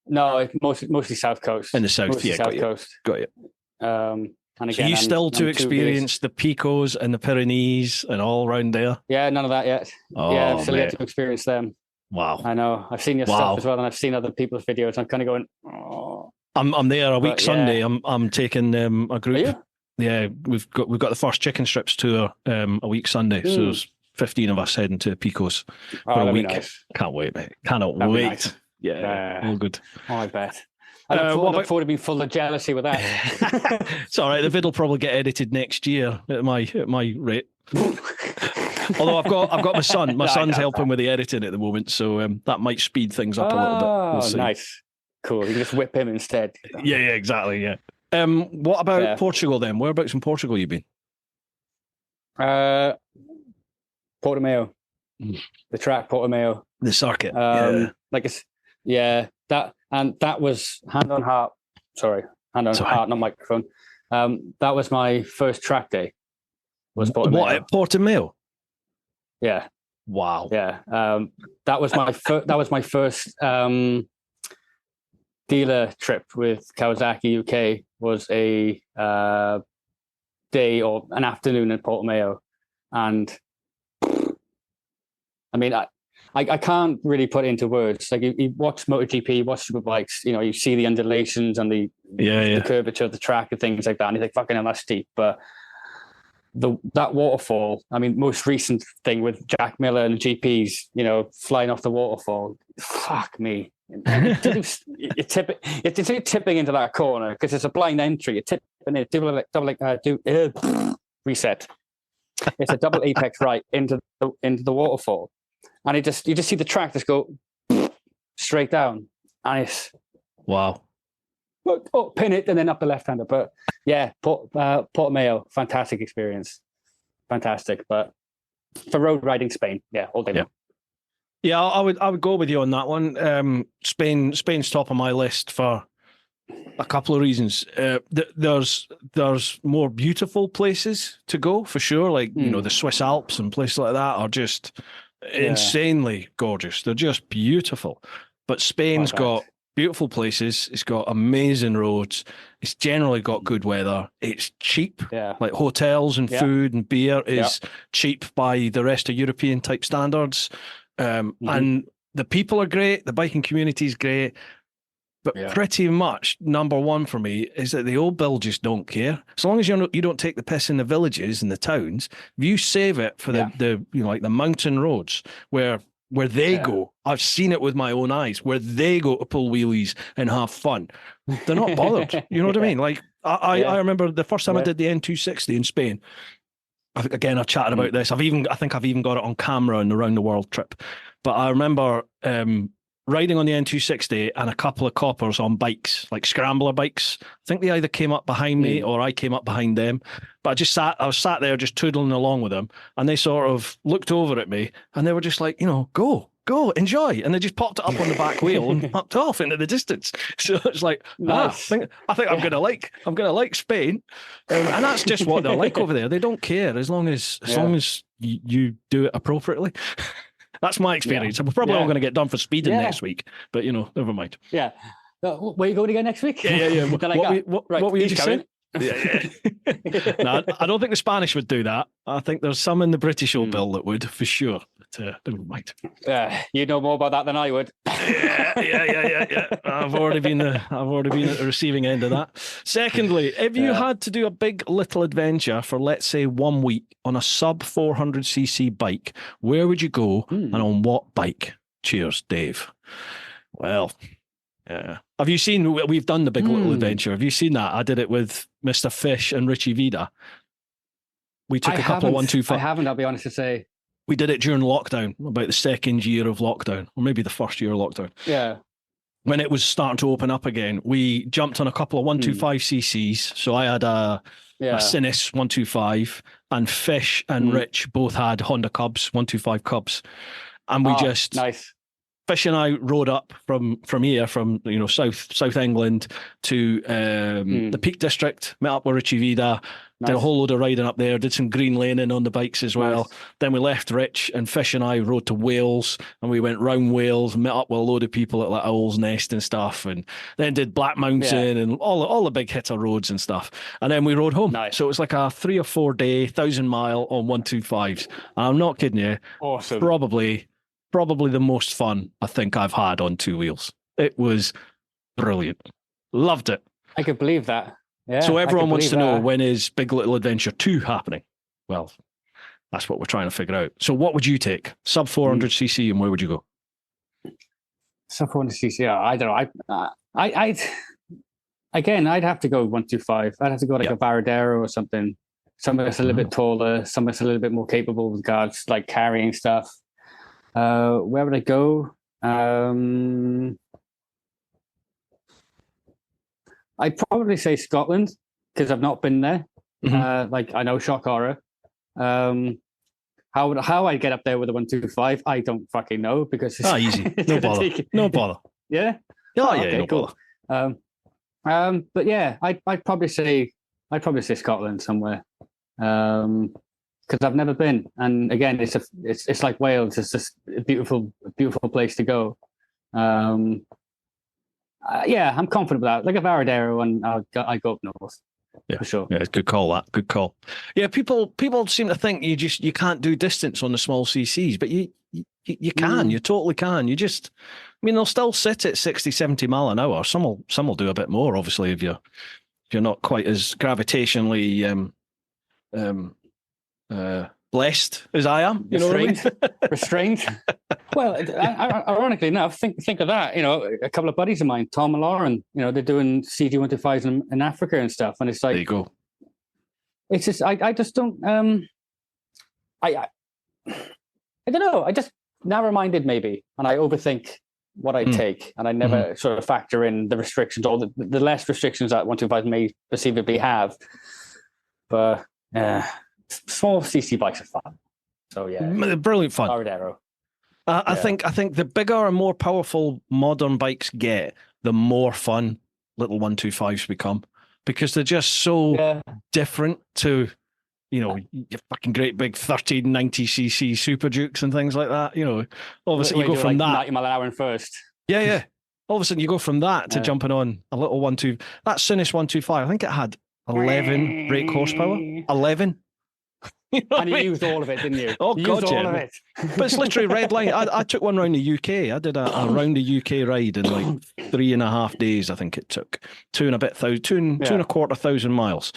no, it's mostly south coast. In the south, mostly south coast. Got it. And again, so you still to experience the Picos and the Pyrenees and all around there? Yeah, none of that yet. Yeah, I've still yet to experience them. Wow. I know. I've seen your stuff as well, and I've seen other people's videos. I'm kind of going, oh. I'm there a week Sunday. I'm taking a group. Are you? Yeah, we've got the first chicken strips tour a week Sunday. So there's 15 of us heading to Picos for a week. Nice. Can't wait, mate. Cannot wait. Nice. Yeah, all good. Oh, I bet. I look forward to being full of jealousy with that. It's all right. The vid will probably get edited next year at my rate. Although I've got my son. My son's helping with the editing at the moment, so that might speed things up a little bit. We'll see. Nice, cool. You can just whip him instead. Yeah, exactly. Yeah. What about Portugal then? Whereabouts in Portugal you been? Portimao, the track Portimao, the circuit. That was hand on heart, not microphone. That was my first track day. Was Portimao. What at Portimao? Yeah. Wow. Yeah. That was my first dealer trip with Kawasaki UK. Was a day or an afternoon in Portimao, and I mean, I can't really put it into words. Like you watch MotoGP, you watch Superbikes, you see the undulations and the curvature of the track and things like that, and you think, fucking hell, that's steep. But that waterfall, I mean, most recent thing with Jack Miller and the GPs, flying off the waterfall, fuck me. You're tipping into that corner because it's a blind entry. You're tipping it, reset. It's a double apex right into the waterfall, and you just see the track just go straight down, and it's wow. Pin it and then up the left-hander. But yeah, Portimao, fantastic experience, fantastic. But for road riding, Spain, all day long. Yeah, I would go with you on that one. Spain's top of my list for a couple of reasons. There's more beautiful places to go for sure, like the Swiss Alps and places like that are just insanely gorgeous. They're just beautiful. But Spain's got beautiful places. It's got amazing roads. It's generally got good weather. It's cheap. Like hotels and food and beer is cheap by the rest of European type standards. And the people are great. The biking community is great. But pretty much number one for me is that the old Bill just don't care. As long as you don't take the piss in the villages and the towns, if you save it for the like the mountain roads where they go, I've seen it with my own eyes, where they go to pull wheelies and have fun. They're not bothered. You know what I mean? Like I remember the first time I did the N260 in Spain. Again, I've chatted about this. I think I've even got it on camera on the round the world trip. But I remember riding on the N260 and a couple of coppers on bikes, like scrambler bikes. I think they either came up behind me or I came up behind them. But I was sat there just toodling along with them, and they sort of looked over at me and they were just like, go, enjoy. And they just popped it up on the back wheel and fucked off into the distance. So it's like, nice. I think I'm gonna like Spain, and that's just what they're like over there. They don't care as long as you do it appropriately. That's my experience. We're probably all going to get done for speeding next week, but never mind. Yeah. Where are you going again next week? Yeah. What were you just saying? No, I don't think the Spanish would do that. I think there's some in the British old bill that would, for sure. But never mind. You know more about that than I would. Yeah. I've already been at the receiving end of that. Secondly, if you had to do a big little adventure for, let's say, 1 week on a sub 400cc bike, where would you go and on what bike? Cheers, Dave. Well, yeah. Have you seen? We've done the big little adventure. Have you seen that? I did it with Mr. Fish and Richie Vida. We took a couple of 125. I haven't. I'll be honest to say. We did it during lockdown, about the second year of lockdown, or maybe the first year of lockdown. Yeah. When it was starting to open up again, we jumped on a couple of 125cc's. So I had a Sinus 125, and Fish and Rich both had Honda Cubs, 125 Cubs. And we just... Nice. Fish and I rode up from here, from South England to the Peak District, met up with Richie Vida, did a whole load of riding up there, did some green laning on the bikes as well. Nice. Then we left Rich, and Fish and I rode to Wales, and we went round Wales, met up with a load of people at like Owl's Nest and stuff, and then did Black Mountain and all the big hitter roads and stuff. And then we rode home. Nice. So it was like a 3 or 4 day, 1,000-mile on 125s. And I'm not kidding you. Awesome. Probably the most fun I think I've had on two wheels. It was brilliant. Loved it. I could believe that. Yeah, so everyone wants to know, when is Big Little Adventure 2 happening? Well, that's what we're trying to figure out. So what would you take? Sub 400cc, and where would you go? Sub 400cc, I don't know. I'd have to go 125. I'd have to go like a Varadero or something. Something that's a little bit taller, something that's a little bit more capable with regards like carrying stuff. Where would I go? I'd probably say Scotland, because I've not been there. Like I know shock horror. How I'd get up there with a 125, I don't fucking know, because it's easy. No bother. Yeah. Okay, cool. But yeah, I'd probably say Scotland somewhere. Because I've never been, and again, it's like Wales. It's just a beautiful place to go. I'm confident with that. Like a Varadero, and I go up north. Yeah, for sure. Yeah, good call. That good call. Yeah, people seem to think you can't do distance on the small CCs, but you can. You totally can. They'll still sit at 60, 70 mile an hour. Some will do a bit more, obviously, if you're not quite as gravitationally blessed as I am, restrained. Well, ironically enough, think of that. A couple of buddies of mine, Tom and Lauren. they're doing CG125s in Africa and stuff, and it's like, there you go. It's just I just don't. I don't know. I just narrow-minded maybe, and I overthink what I take, and I never sort of factor in the restrictions or the less restrictions that 125 may perceivably have. But small CC bikes are fun. So yeah, brilliant fun. Varadero. I think the bigger and more powerful modern bikes get, the more fun little 125s become, because they're just so different to your fucking great big 1390cc Super Dukes and things like that. All of a sudden you go from that 90 mile an hour in first. Yeah. All of a sudden you go from that to jumping on a little 125. That Sinus 125, I think it had 11 brake horsepower. 11. And you used all of it, didn't you? Oh, God, all of it. But it's literally red line. I took one around the UK. I did a round the UK ride in like 3.5 days, I think it took. 2,250 miles.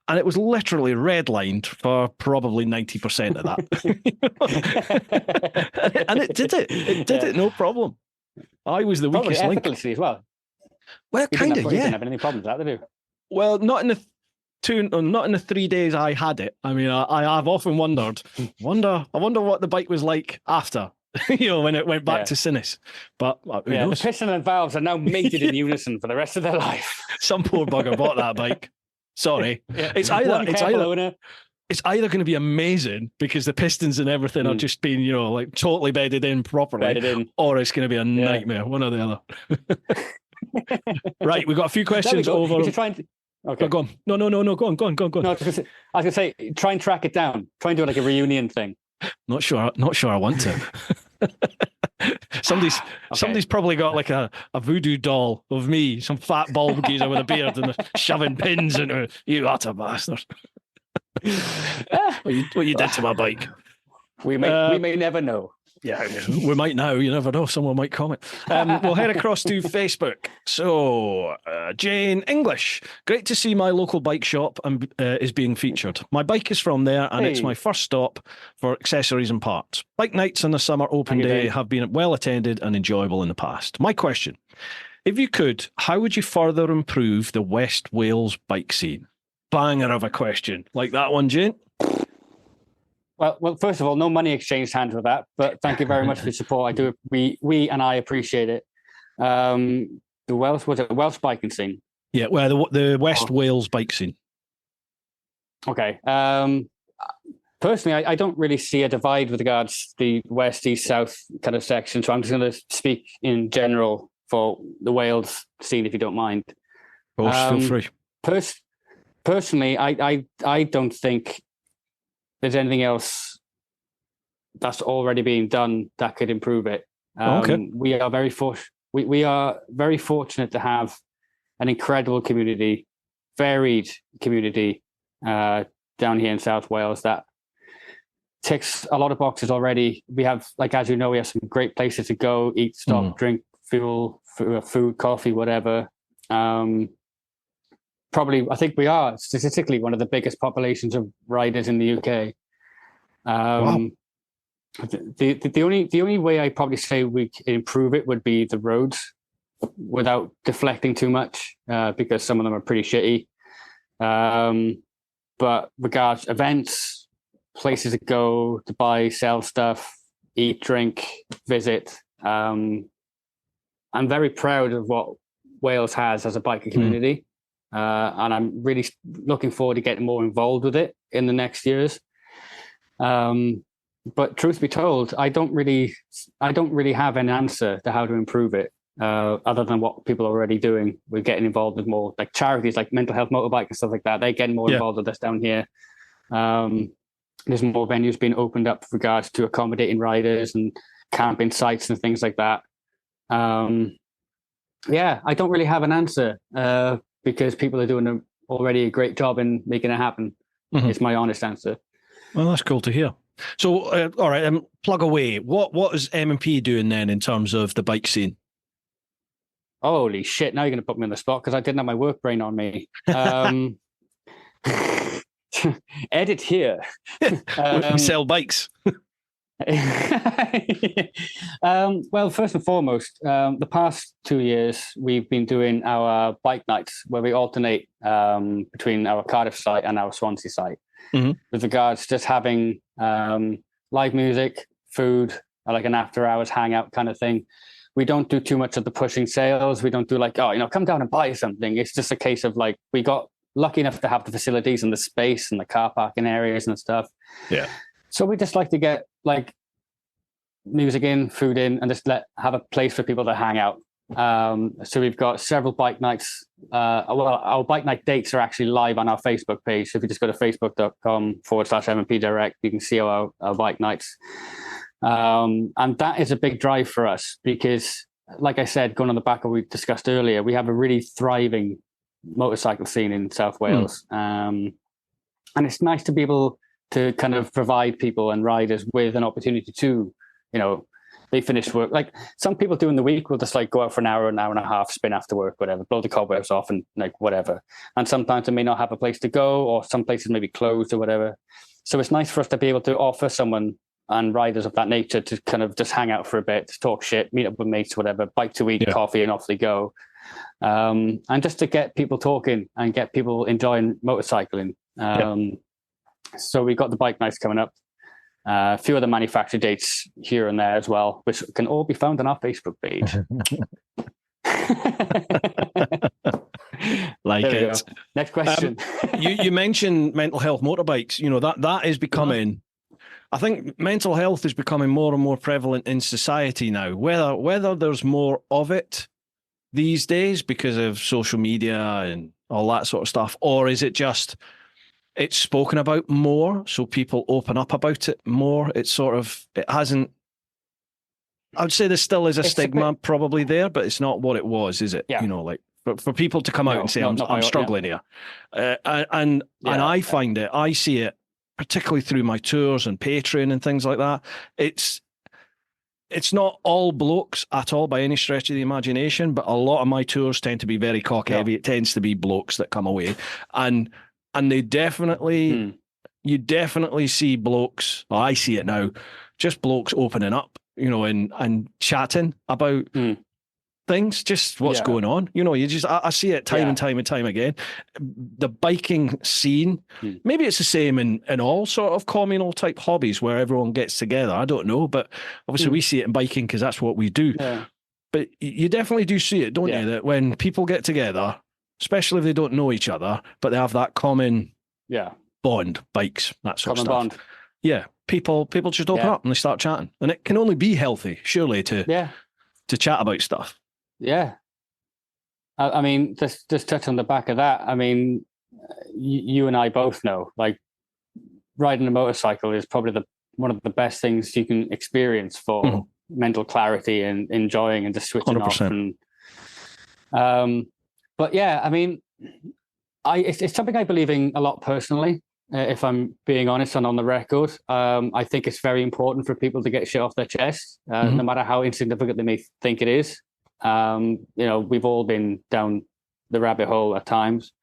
And it was literally red lined for probably 90% of that. And it did it. It did it, no problem. I was the weakest link. Effortlessly as well. Well, kind of, yeah. You didn't have any problems with that, did you? Well, not in the 3 days I had it. I mean, I've often wondered. I wonder what the bike was like after, when it went back to Sinus. But who knows? The piston and valves are now mated in unison for the rest of their life. Some poor bugger bought that bike. Sorry, it's either going to be amazing because the pistons and everything are just being like totally bedded in properly, or it's going to be a nightmare. One or the other. Right, we've got a few questions over. Okay. Go on. No. Go on. No, I was going to say, try and track it down. Try and do like a reunion thing. Not sure I want to. Somebody's probably got like a voodoo doll of me, some fat bald geezer with a beard and shoving pins into it. You utter bastard. What you did to my bike. We may never know. Yeah, we might now. You never know. Someone might comment. We'll head across to Facebook. So, Jane English. Great to see my local bike shop is being featured. My bike is from there, and it's my first stop for accessories and parts. Bike nights on the summer open day have been well attended and enjoyable in the past. My question, if you could, how would you further improve the West Wales bike scene? Banger of a question. Like that one, Jane? Well, first of all, no money exchanged hands with that, but thank you very much for your support. I do. We and I appreciate it. The Welsh biking scene? Yeah, well, the West Wales bike scene. Okay. Personally, I don't really see a divide with regards to the West, East, South kind of section. So I'm just going to speak in general for the Wales scene, if you don't mind. Of course, feel free. Personally, I don't think there's anything else that's already being done that could improve it. Okay. We are very fortunate to have an incredible community, varied community down here in South Wales that ticks a lot of boxes already. We have, like, as you know, we have some great places to go, eat, stop, drink, fuel, food, coffee, whatever. Probably, I think we are statistically one of the biggest populations of riders in the UK. Wow. The only way I probably say we can improve it would be the roads, without deflecting too much, because some of them are pretty shitty. But regards events, places to go, to buy, sell stuff, eat, drink, visit. I'm very proud of what Wales has as a biker community. And I'm really looking forward to getting more involved with it in the next years. But truth be told, I don't really have an answer to how to improve it, other than what people are already doing. We're getting involved with more like charities, like Mental Health Motorbike and stuff like that. They're getting more involved with us down here. There's more venues being opened up with regards to accommodating riders and camping sites and things like that. Yeah, I don't really have an answer. Because people are doing already a great job in making it happen. It's my honest answer. Well, that's cool to hear. So, all right, plug away. What is M&P doing then in terms of the bike scene? Holy shit! Now you're going to put me on the spot because I didn't have my work brain on me. Edit here. We sell bikes. Well, first and foremost, the past 2 years we've been doing our bike nights where we alternate between our Cardiff site and our Swansea site, with regards to just having live music, food, like an after hours hangout kind of thing. We don't do too much of the pushing sales. We don't do like, come down and buy something. It's just a case of like, we got lucky enough to have the facilities and the space and the car parking areas and stuff. Yeah. So we just like to get like music in, food in, and just have a place for people to hang out. So we've got several bike nights. Our bike night dates are actually live on our Facebook page. So if you just go to facebook.com/MMP Direct, you can see our bike nights. And that is a big drive for us because, like I said, going on the back of what we discussed earlier, we have a really thriving motorcycle scene in South Wales. And it's nice to be able to kind of provide people and riders with an opportunity to, they finish work. Like some people do in the week will just like go out for an hour and a half, spin after work, whatever, blow the cobwebs off and like whatever. And sometimes they may not have a place to go, or some places may be closed or whatever. So it's nice for us to be able to offer someone and riders of that nature to kind of just hang out for a bit, to talk shit, meet up with mates, whatever, bike to eat, coffee, and off they go. And just to get people talking and get people enjoying motorcycling. So we've got the bike nights coming up. A few other manufacturer dates here and there as well, which can all be found on our Facebook page. Like it. Next question. You mentioned mental health motorbikes. That is becoming. I think mental health is becoming more and more prevalent in society now. Whether there's more of it these days because of social media and all that sort of stuff, or is it just it's spoken about more, so people open up about it more? It hasn't. I would say there still is a stigma probably there, but it's not what it was, is it? Yeah. Like for people to come out and say, I'm struggling here. And I find it, I see it, particularly through my tours and Patreon and things like that. it's not all blokes at all by any stretch of the imagination, but a lot of my tours tend to be very cock heavy. It tends to be blokes that come away, and they definitely, you definitely see blokes. Well, I see it now, just blokes opening up, and chatting about things, just what's going on. I see it time and time and time again. The biking scene, maybe it's the same in all sort of communal type hobbies where everyone gets together. I don't know, but obviously we see it in biking because that's what we do. Yeah. But you definitely do see it, don't you? That when people get together, especially if they don't know each other, but they have that common bond, bikes, that sort of stuff. Bond. Yeah, people just open up and they start chatting, and it can only be healthy, surely, to chat about stuff. Yeah. I mean, just touch on the back of that. I mean, you and I both know, like, riding a motorcycle is probably one of the best things you can experience for mental clarity and enjoying and just switching 100%. Off. But yeah, I mean, it's something I believe in a lot personally. If I'm being honest and on the record, I think it's very important for people to get shit off their chest, no matter how insignificant they may think it is. We've all been down the rabbit hole at times,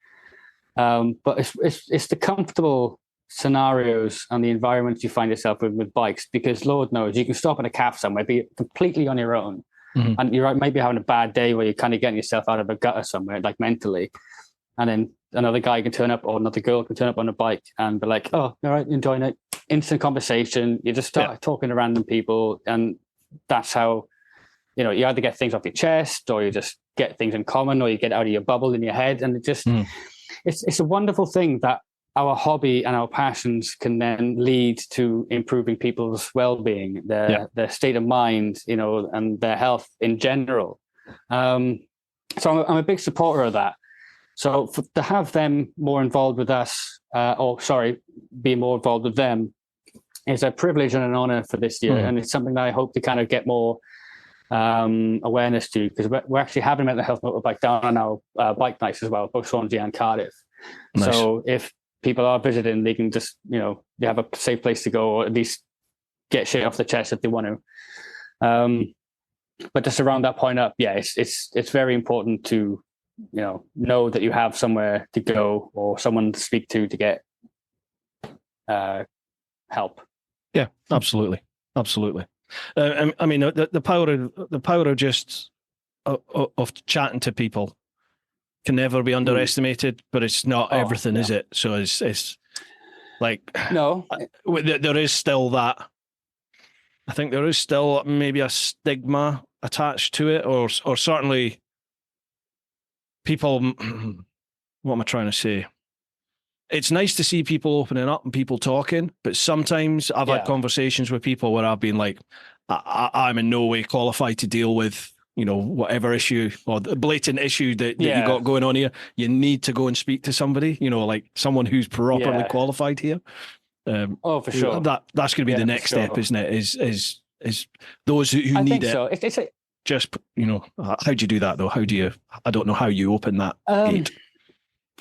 but it's the comfortable scenarios and the environments you find yourself with bikes, because Lord knows you can stop in a cafe somewhere, be completely on your own, and you're maybe having a bad day where you're kind of getting yourself out of a gutter somewhere, like mentally, and then another guy can turn up or another girl can turn up on a bike and be like, oh, all right, enjoying it. Instant conversation. You just start talking to random people, and that's how, you either get things off your chest, or you just get things in common, or you get out of your bubble in your head. And it just, it's a wonderful thing that our hobby and our passions can then lead to improving people's well-being, their state of mind, and their health in general. So I'm a big supporter of that. So to have them more involved with us, be more involved with them, is a privilege and an honor for this year. And it's something that I hope to kind of get more awareness to, because we're actually having mental health motorbike down on our bike nights as well, both Swansea and Cardiff. Nice. So if people are visiting, they can just, they have a safe place to go, or at least get shit off the chest if they want to. But just around that point up, it's very important to, know that you have somewhere to go or someone to speak to get help. Yeah, absolutely. I mean, the power of just of chatting to people can never be underestimated, but it's not everything, is it? So it's like, no, there is still that. I think there is still maybe a stigma attached to it, or certainly people. What am I trying to say? It's nice to see people opening up and people talking, but sometimes I've had conversations with people where I've been like, I'm in no way qualified to deal with, whatever issue or the blatant issue that you got going on here. You need to go and speak to somebody, like someone who's properly qualified here. For sure. That's going to be the next step, isn't it? Is those who need it. So. Just, how do you do that though? I don't know how you open that gate.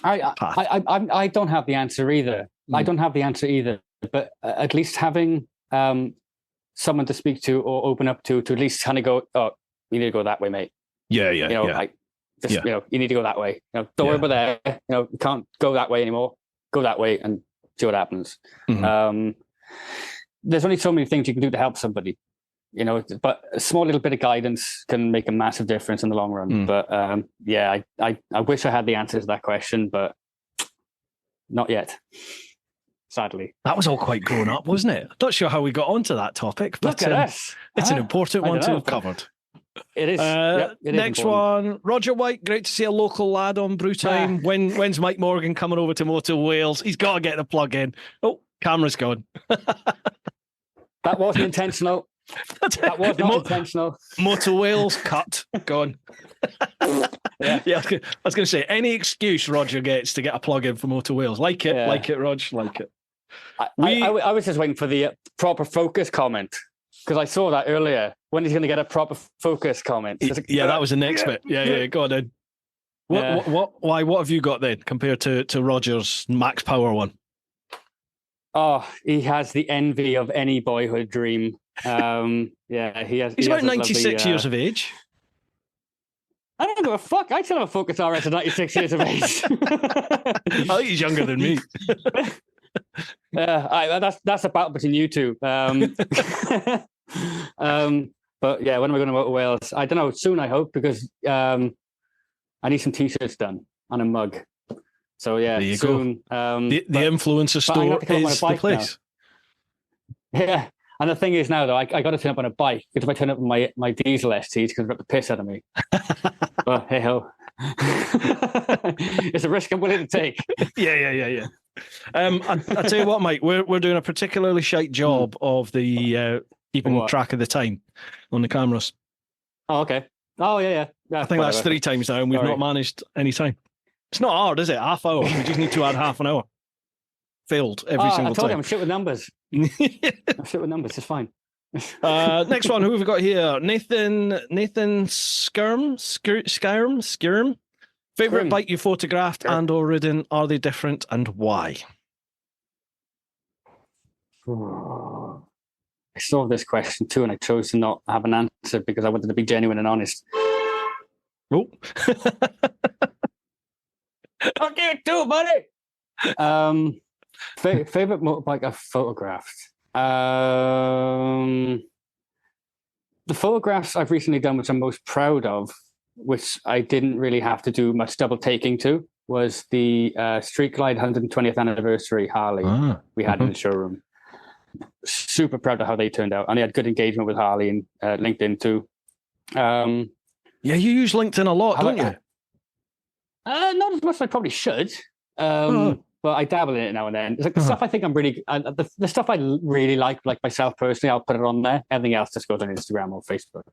I don't have the answer either. I don't have the answer either. But at least having someone to speak to or open up to at least kind of go, oh, you need to go that way, mate. Yeah. You need to go that way. Don't worry about that. You can't go that way anymore. Go that way and see what happens. There's only so many things you can do to help somebody. But a small little bit of guidance can make a massive difference in the long run. But I wish I had the answer to that question, but not yet, sadly. That was all quite grown up, wasn't it? Not sure how we got onto that topic, but look at us. It's an important one to have covered. It is. Next one, Roger White. Great to see a local lad on Brew Time. When's Mike Morgan coming over to Motor Wales? He's got to get the plug in. Oh, camera's gone. That wasn't intentional. That was not intentional. Motor Wales cut. Gone. I was going to say, any excuse Roger gets to get a plug in for Motor Wales. Like it, Rog. Like it. I was just waiting for the proper focus comment, because I saw that earlier. When he's going to get a proper focus comment? That was the next bit. Yeah. Go on then. What have you got then compared to Roger's max power one? Oh, he has the envy of any boyhood dream Yeah, he has. He's he about has a 96 lovely, years of age. I don't give a fuck. I still have a Focus RS at 96 years of age. I think he's younger than me. That's a battle between you two. But yeah, when am I going to go to Wales? I don't know. Soon, I hope, because I need some t-shirts done and a mug. So yeah, there you soon. Go. The influencer store is the place. Now. Yeah. And the thing is now, though, I got to turn up on a bike, because if I turn up on my diesel ST, it's going to rip the piss out of me. But hey ho. It's a risk I'm willing to take. Yeah. I tell you what, Mike, we're doing a particularly shite job of the keeping track of the time on the cameras. Oh, okay. Oh, yeah. I think that's 3 times now, and we've not managed any time. It's not hard, is it? Half hour. We just need to add half an hour. Failed every single time. I told you I'm shit with numbers. I'm shit with numbers. It's fine. Next one, who have we got here? Nathan Skirm. Favorite bike you photographed and or ridden? Are they different, and why? I saw this question too, and I chose to not have an answer because I wanted to be genuine and honest. Oh. Fuck you too, buddy. Favorite motorbike I've photographed. The photographs I've recently done, which I'm most proud of, which I didn't really have to do much double taking to, was the Street Glide 120th anniversary Harley we had in the showroom. Super proud of how they turned out, and they had good engagement with Harley and LinkedIn too. Yeah, you use LinkedIn a lot, don't you? Not as much as I probably should. But I dabble in it now and then. It's like the stuff I think I'm really, the stuff I really like myself personally, I'll put it on there. Everything else just goes on Instagram or Facebook.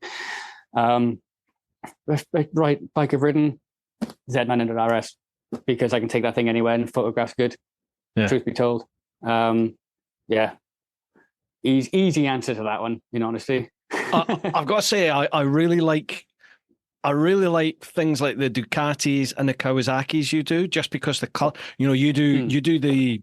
Right, bike I've ridden, Z900 RS, because I can take that thing anywhere and photographs good. Yeah. Truth be told, yeah, easy answer to that one. In honesty, I've got to say, I really like things like the Ducatis and the Kawasaki's you do, just because the color, you do the,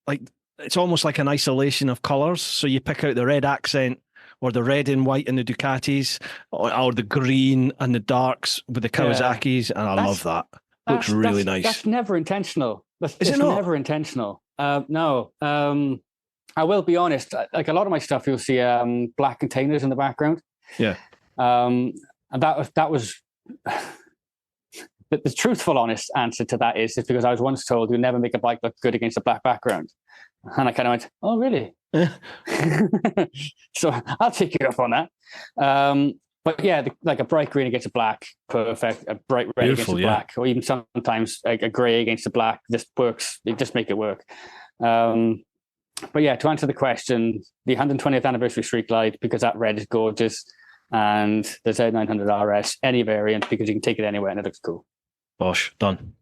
like, it's almost like an isolation of colors. So you pick out the red accent or the red and white in the Ducatis or the green and the darks with the Kawasaki's. And I love that. Looks really nice. That's never intentional. Is it not? Never intentional. No. I will be honest. Like a lot of my stuff, you'll see black containers in the background. Yeah. And that was the truthful, honest answer to that is because I was once told you'll never make a bike look good against a black background. And I kind of went, oh, really? So I'll take you up on that. But yeah, like a bright green against a black, perfect. A bright red against a black, or even sometimes a grey against a black. This works. It just make it work. But yeah, to answer the question, the 120th anniversary Street Glide, because that red is gorgeous. And the Z900 RS, any variant, because you can take it anywhere and it looks cool. Bosh, done.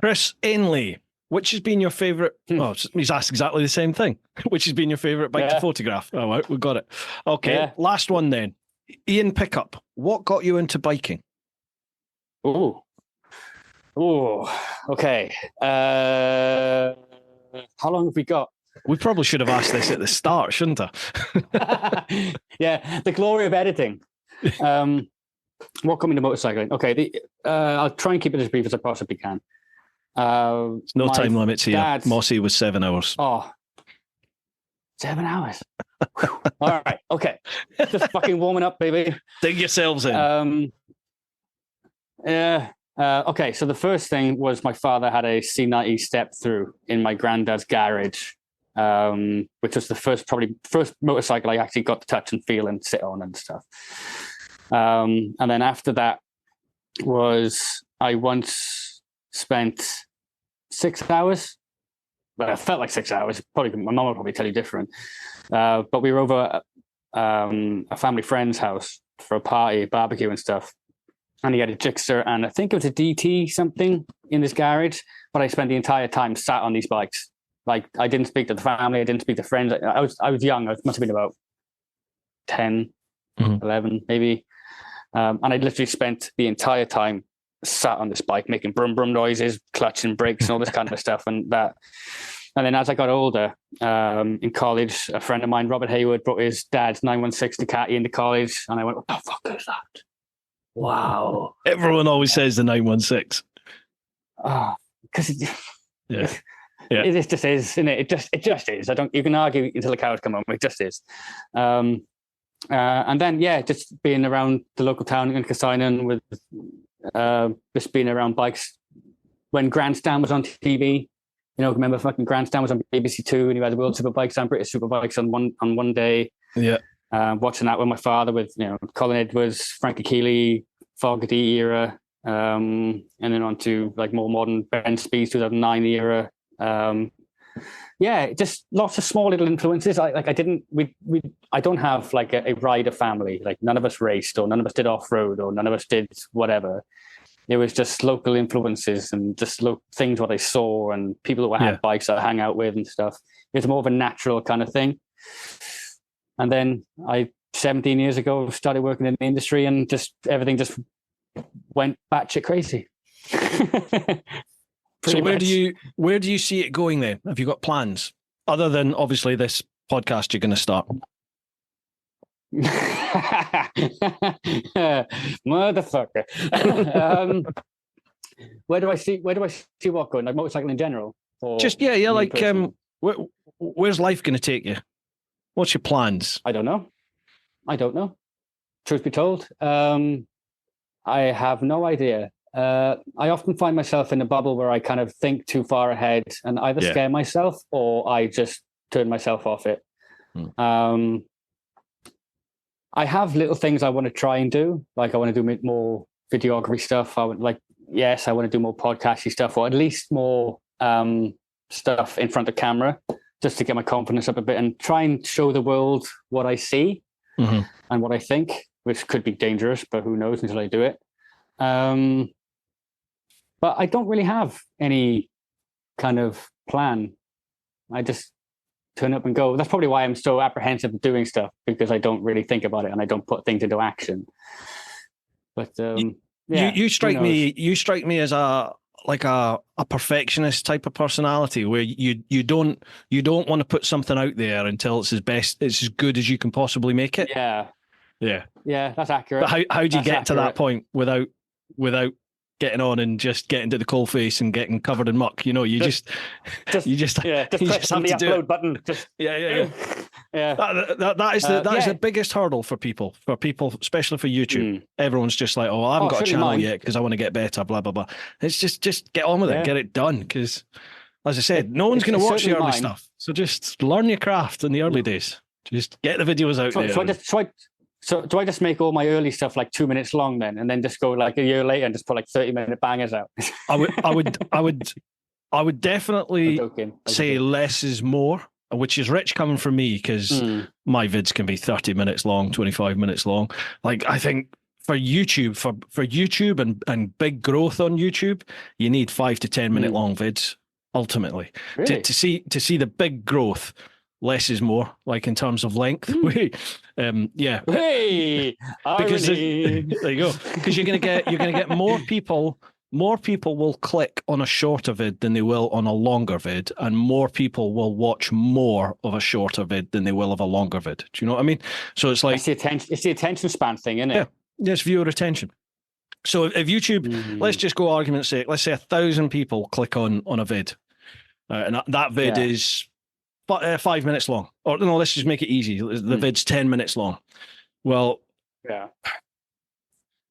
Chris Ainley, which has been your favourite? Oh, he's asked exactly the same thing. Which has been your favourite bike to photograph? Oh, right, we got it. Okay, last one then. Ian Pickup, what got you into biking? Oh, okay. How long have we got? We probably should have asked this at the start, shouldn't I? Yeah, the glory of editing. What got me into motorcycling? Okay, I'll try and keep it as brief as I possibly can. There's no time limits here. Mossy was 7 hours. Oh, 7 hours. All right, okay. Just fucking warming up, baby. Dig yourselves in. Okay, so the first thing was my father had a C90 step through in my granddad's garage. Which was the first motorcycle I actually got to touch and feel and sit on and stuff. And then after that I once spent 6 hours. But it felt like 6 hours. Probably my mom will probably tell you different. But we were over a family friend's house for a party, barbecue and stuff. And he had a Gixxer and I think it was a DT something in his garage. But I spent the entire time sat on these bikes. Like, I didn't speak to the family. I didn't speak to friends. I was young. I must have been about 10, 11 maybe. And I literally spent the entire time sat on this bike, making brum brum noises, clutching brakes and all this kind of stuff. And And then as I got older, in college, a friend of mine, Robert Hayward, brought his dad's 916 Ducati into college. And I went, what the fuck is that? Wow. Everyone always says the 916. Because Yeah. it just is, isn't it? It just is. You can argue until the cows come home. It just is. And then, just being around the local town in Casino with just being around bikes. When Grandstand was on TV, remember fucking Grandstand was on BBC Two, and you had the World Superbikes and British Superbikes on one day. Yeah. Watching that with my father, with Colin Edwards, Frankie Keeley, Fogarty era, and then on to like more modern Ben Speed's 2009 era. Just lots of small little influences. I don't have like a rider family. Like none of us raced, or none of us did off road, or none of us did whatever. It was just local influences and just things what I saw, and people who had bikes that I hang out with and stuff. It was more of a natural kind of thing. And then 17 years ago, started working in the industry, and just everything just went batshit crazy. So where do you see it going then? Have you got plans other than obviously this podcast you're going to start? Motherfucker. Where do I see what going? Like motorcycle in general? Just like where's life going to take you? What's your plans? I don't know. Truth be told, I have no idea. I often find myself in a bubble where I kind of think too far ahead and either scare myself or I just turn myself off it. I have little things I want to try and do. Like I want to do more videography stuff. I want to do more podcasty stuff, or at least more stuff in front of camera, just to get my confidence up a bit and try and show the world what I see and what I think, which could be dangerous, but who knows until I do it. But I don't really have any kind of plan. I just turn up and go. That's probably why I'm so apprehensive of doing stuff, because I don't really think about it and I don't put things into action. But you strike me as a perfectionist type of personality, where you don't want to put something out there until it's as good as you can possibly make it. Yeah, that's accurate. But how do you get to that point without getting on and just getting to the coal face and getting covered in muck? You just press have the to do upload it. button. That is the biggest hurdle for people, especially for YouTube. Everyone's just like, I haven't got a channel yet because I want to get better, blah blah blah. It's just get on with it, get it done, because as I said, no one's going to watch the early stuff, so just learn your craft in the early days. Just get the videos out there. So do I just make all my early stuff like 2 minutes long then, and then just go like a year later and just put like 30-minute bangers out? I would definitely say less is more, which is rich coming from me, because my vids can be 30 minutes long, 25 minutes long. Like I think for YouTube, for YouTube and big growth on YouTube, you need 5 to 10 minute long vids ultimately. Really? to see the big growth. Less is more, like in terms of length. Hey, because there you go. Because you're gonna get more people. More people will click on a shorter vid than they will on a longer vid, and more people will watch more of a shorter vid than they will of a longer vid. Do you know what I mean? So it's like it's the attention span thing, isn't it? Yeah, it's viewer attention. So if YouTube, let's just go argument's sake, let's say 1,000 people click on a vid, and that vid is 5 minutes long, or no, let's just make it easy. The vid's 10 minutes long. Well,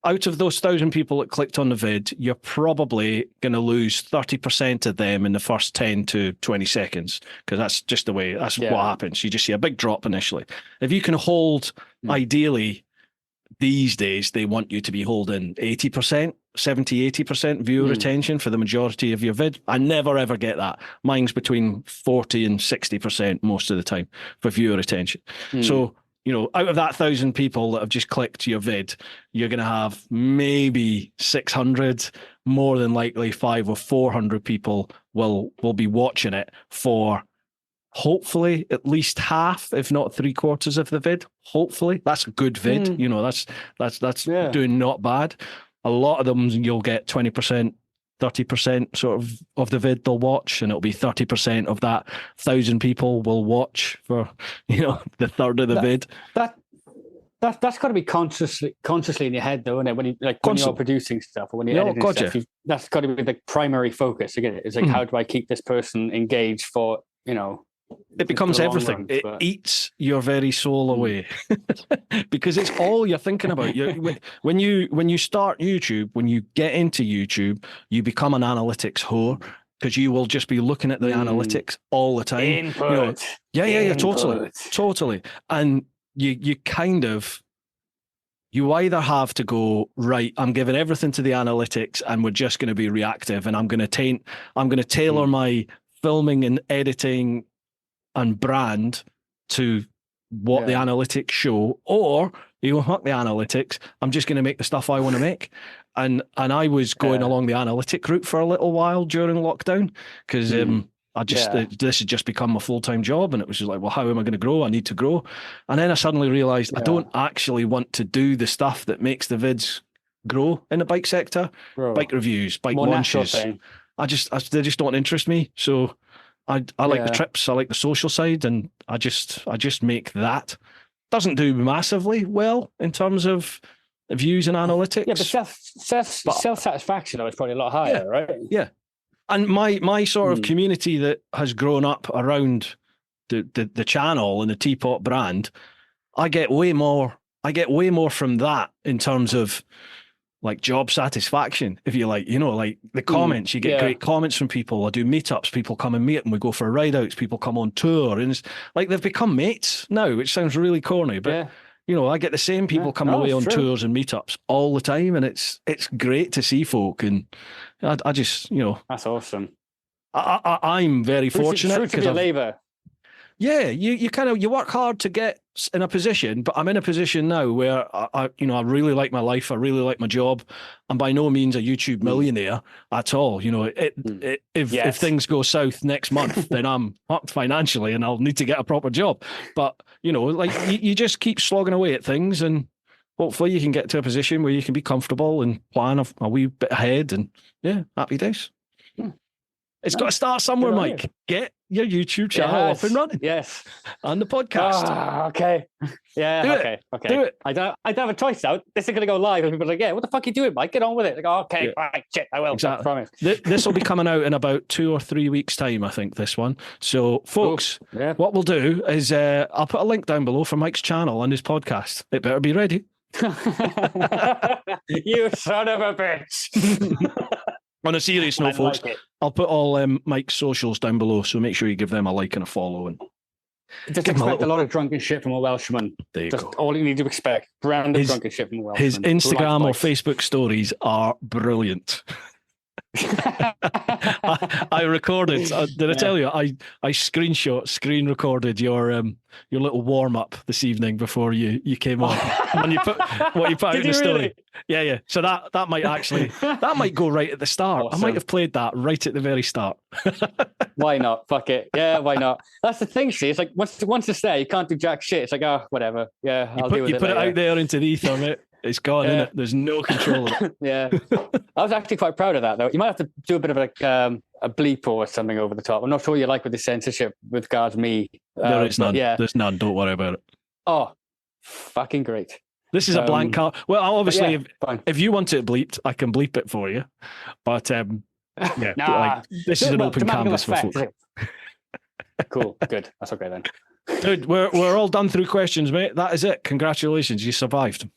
out of those 1,000 people that clicked on the vid, you're probably going to lose 30% of them in the first 10 to 20 seconds, because that's just the way, that's what happens. You just see a big drop initially. If you can hold, ideally, these days, they want you to be holding 80%, 70, 80% viewer retention for the majority of your vid. I never ever get that. Mine's between 40 and 60% most of the time for viewer retention. So, out of that 1,000 people that have just clicked your vid, you're going to have maybe 600, more than likely 500 or 400 people will be watching it for hopefully at least half, if not 3/4 of the vid. Hopefully that's a good vid. That's doing not bad. A lot of them you'll get 20% 30% sort of the vid they'll watch, and it'll be 30% of that 1,000 people will watch for, the third of the vid. That's got to be consciously in your head, though, isn't it? When you're producing stuff or when you're editing stuff, that's got to be the primary focus. Again, it's like, how do I keep this person engaged for, It becomes everything. It eats your very soul away because it's all you're thinking about. When you start YouTube, when you get into YouTube, you become an analytics whore because you will just be looking at the analytics all the time. Input. Totally. And you either have to go, right, I'm giving everything to the analytics and we're just going to be reactive, and I'm going to tailor my filming and editing and brand to what the analytics show, or fuck the analytics, I'm just going to make the stuff I want to make. And I was going along the analytic route for a little while during lockdown because this had just become my full-time job, and it was just like, well, how am I going to grow? I need to grow. And then I suddenly realized I don't actually want to do the stuff that makes the vids grow in the bike sector. Bike reviews, bike launches. They just don't interest me. So I like the trips, I like the social side, and I just make that. Doesn't do massively well in terms of views and analytics. Yeah, but self-satisfaction is probably a lot higher, right? Yeah. And my sort of community that has grown up around the channel and the Teapot brand, I get way more from that in terms of like job satisfaction, if you like, like the comments, you get great comments from people. I do meetups, people come and meet and we go for ride outs, people come on tour, and it's like they've become mates now, which sounds really corny, but I get the same people coming away on tours and meetups all the time, and it's great to see folk, and I just, that's awesome. I'm very fortunate. Fruit of your labour. Yeah, you work hard to get in a position, but I'm in a position now where I really like my life. I really like my job. I'm by no means a YouTube millionaire at all. If things go south next month, then I'm fucked financially and I'll need to get a proper job. But you just keep slogging away at things, and hopefully you can get to a position where you can be comfortable and plan a wee bit ahead. And happy days. It's got to start somewhere, Mike. Get your YouTube channel up and running. Yes. And the podcast. Okay. Yeah. Okay. Do it. I don't have a choice now. This is going to go live, and people are like, "Yeah, what the fuck are you doing, Mike? Get on with it." Like, okay, right, shit, I will. Exactly. I promise. This will be coming out in about 2 or 3 weeks' time, I think. This one. So, folks, what we'll do is I'll put a link down below for Mike's channel and his podcast. It better be ready. You son of a bitch. On a serious note, folks, I'll put all Mike's socials down below, so make sure you give them a like and a follow. And just expect a lot of drunken shit from a Welshman. Just all you need to expect. Random drunken shit from a Welshman. His Instagram or Facebook stories are brilliant. I recorded. Did I tell you? I screen recorded your little warm up this evening before you came on. When you put what you put out in the story. Really? Yeah. So that might go right at the start. Awesome. I might have played that right at the very start. Why not? Fuck it. Yeah, why not? That's the thing. See, it's like once it's there, you can't do jack shit. It's like, whatever. Yeah, I'll deal with it. You put later. It out there into the ether, mate. It's gone, isn't it? There's no control of it. Yeah. I was actually quite proud of that, though. You might have to do a bit of like a bleep or something over the top. I'm not sure you like with the censorship with regards me. There is none. There's none. Don't worry about it. Oh, fucking great. This is a blank card. Well, obviously, if you want it bleeped, I can bleep it for you. But this is an open canvas for folks. Cool. Good. That's okay then. Dude, we're all done through questions, mate. That is it. Congratulations. You survived.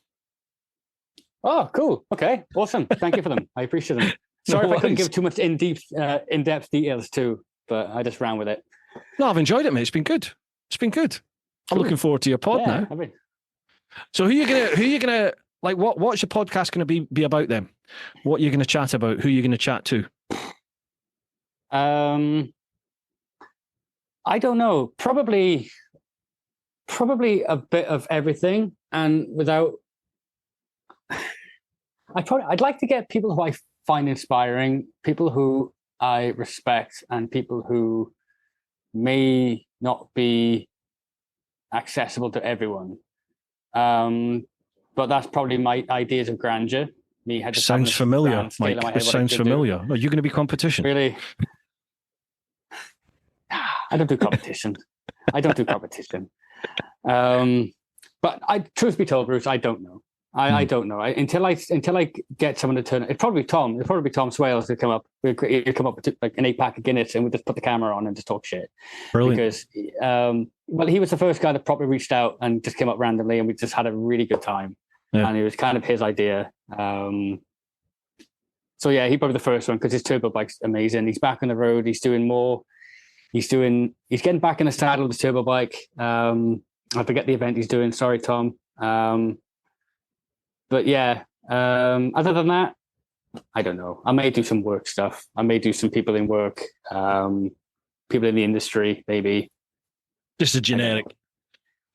Oh, cool. Okay. Awesome. Thank you for them. I appreciate them. Sorry if I couldn't give too much in-depth details too, but I just ran with it. No, I've enjoyed it, mate. It's been good. I'm looking forward to your pod now. So who you gonna like? What's your podcast gonna be about then? What are you gonna chat about? Who are you gonna chat to? I don't know. Probably a bit of everything, and without. I'd like to get people who I find inspiring, people who I respect, and people who may not be accessible to everyone. But that's probably my ideas of grandeur. Me had just sounds familiar, Mike. This sounds familiar. Are you going to be competition? Really? I don't do competition. I don't do competition. But truth be told, Bruce, I don't know. I don't know. Until I get someone to turn it. It'd probably be Tom. It'd probably be Tom Swales to come up. He'd come up with like an 8-pack of Guinness, and we'd just put the camera on and just talk shit. Brilliant. Because well, he was the first guy that probably reached out and just came up randomly, and we just had a really good time. Yeah. And it was kind of his idea. So yeah, he's probably the first one because his turbo bike's amazing. He's back on the road. He's doing more. He's getting back in the saddle with his turbo bike. I forget the event he's doing. Sorry, Tom. But yeah, other than that, I don't know. I may do some work stuff. I may do some people in work, people in the industry, maybe. Just a generic.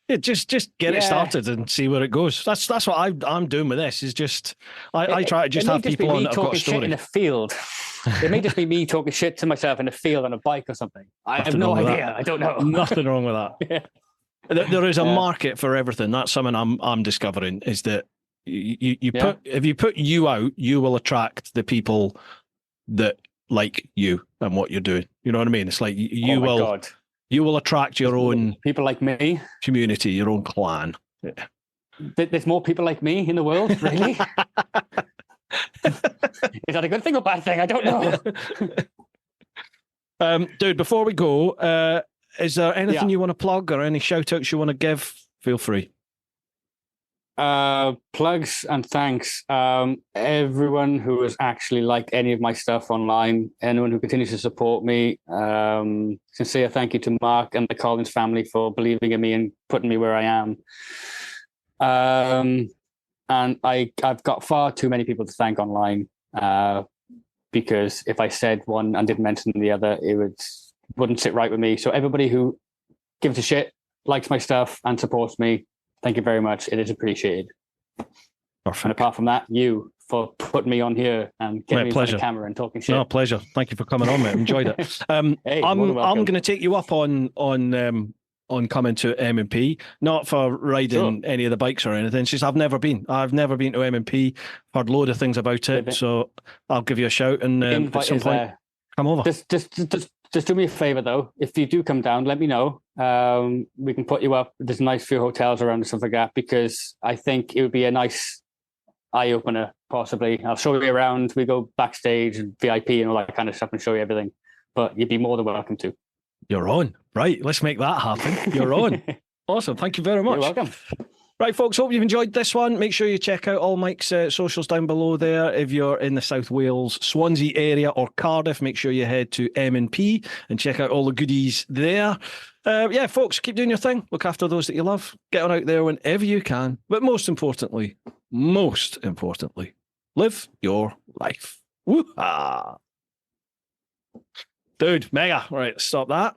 Yeah, just get it started and see where it goes. That's what I'm doing with this. Is just I try to just have people on that have got a story in a field. It may just be me talking shit to myself in a field on a bike or something. I have no idea. I don't know. Nothing wrong with that. Yeah. There is a market for everything. That's something I'm discovering. Is that if you put you out, you will attract the people that like you and what you're doing. You know what I mean? It's like you will. God. You will attract your own people like me, community, your own clan. Yeah. There's more people like me in the world, really? Is that a good thing or bad thing? I don't know. Dude, before we go, is there anything you want to plug or any shout outs you want to give? Feel free. Plugs and thanks. Everyone who has actually liked any of my stuff online, anyone who continues to support me. Sincere thank you to Mark and the Collins family for believing in me and putting me where I am. And I've got far too many people to thank online, because if I said one and didn't mention the other, it wouldn't sit right with me. So everybody who gives a shit, likes my stuff and supports me, thank you very much. It is appreciated. Perfect. And apart from that, you for putting me on here and getting me on the camera and talking shit. No, pleasure. Thank you for coming on, mate. Enjoyed it. Hey, I'm going to take you up on coming to M&P, not for riding any of the bikes or anything. It's just I've never been to M&P. Heard a load of things about it, so I'll give you a shout and at some point come over. Just do me a favor though. If you do come down, let me know. We can put you up. There's a nice few hotels around and stuff like that, because I think it would be a nice eye opener. Possibly, I'll show you around. We go backstage and VIP and all that kind of stuff and show you everything. But you'd be more than welcome to. You're on, right? Let's make that happen. You're on. Awesome. Thank you very much. You're welcome. Right, folks, hope you've enjoyed this one. Make sure you check out all Mike's socials down below there. If you're in the South Wales, Swansea area or Cardiff, make sure you head to M&P and check out all the goodies there. Yeah, folks, keep doing your thing. Look after those that you love. Get on out there whenever you can. But most importantly, live your life. Woo-ha! Dude, mega. All right, stop that.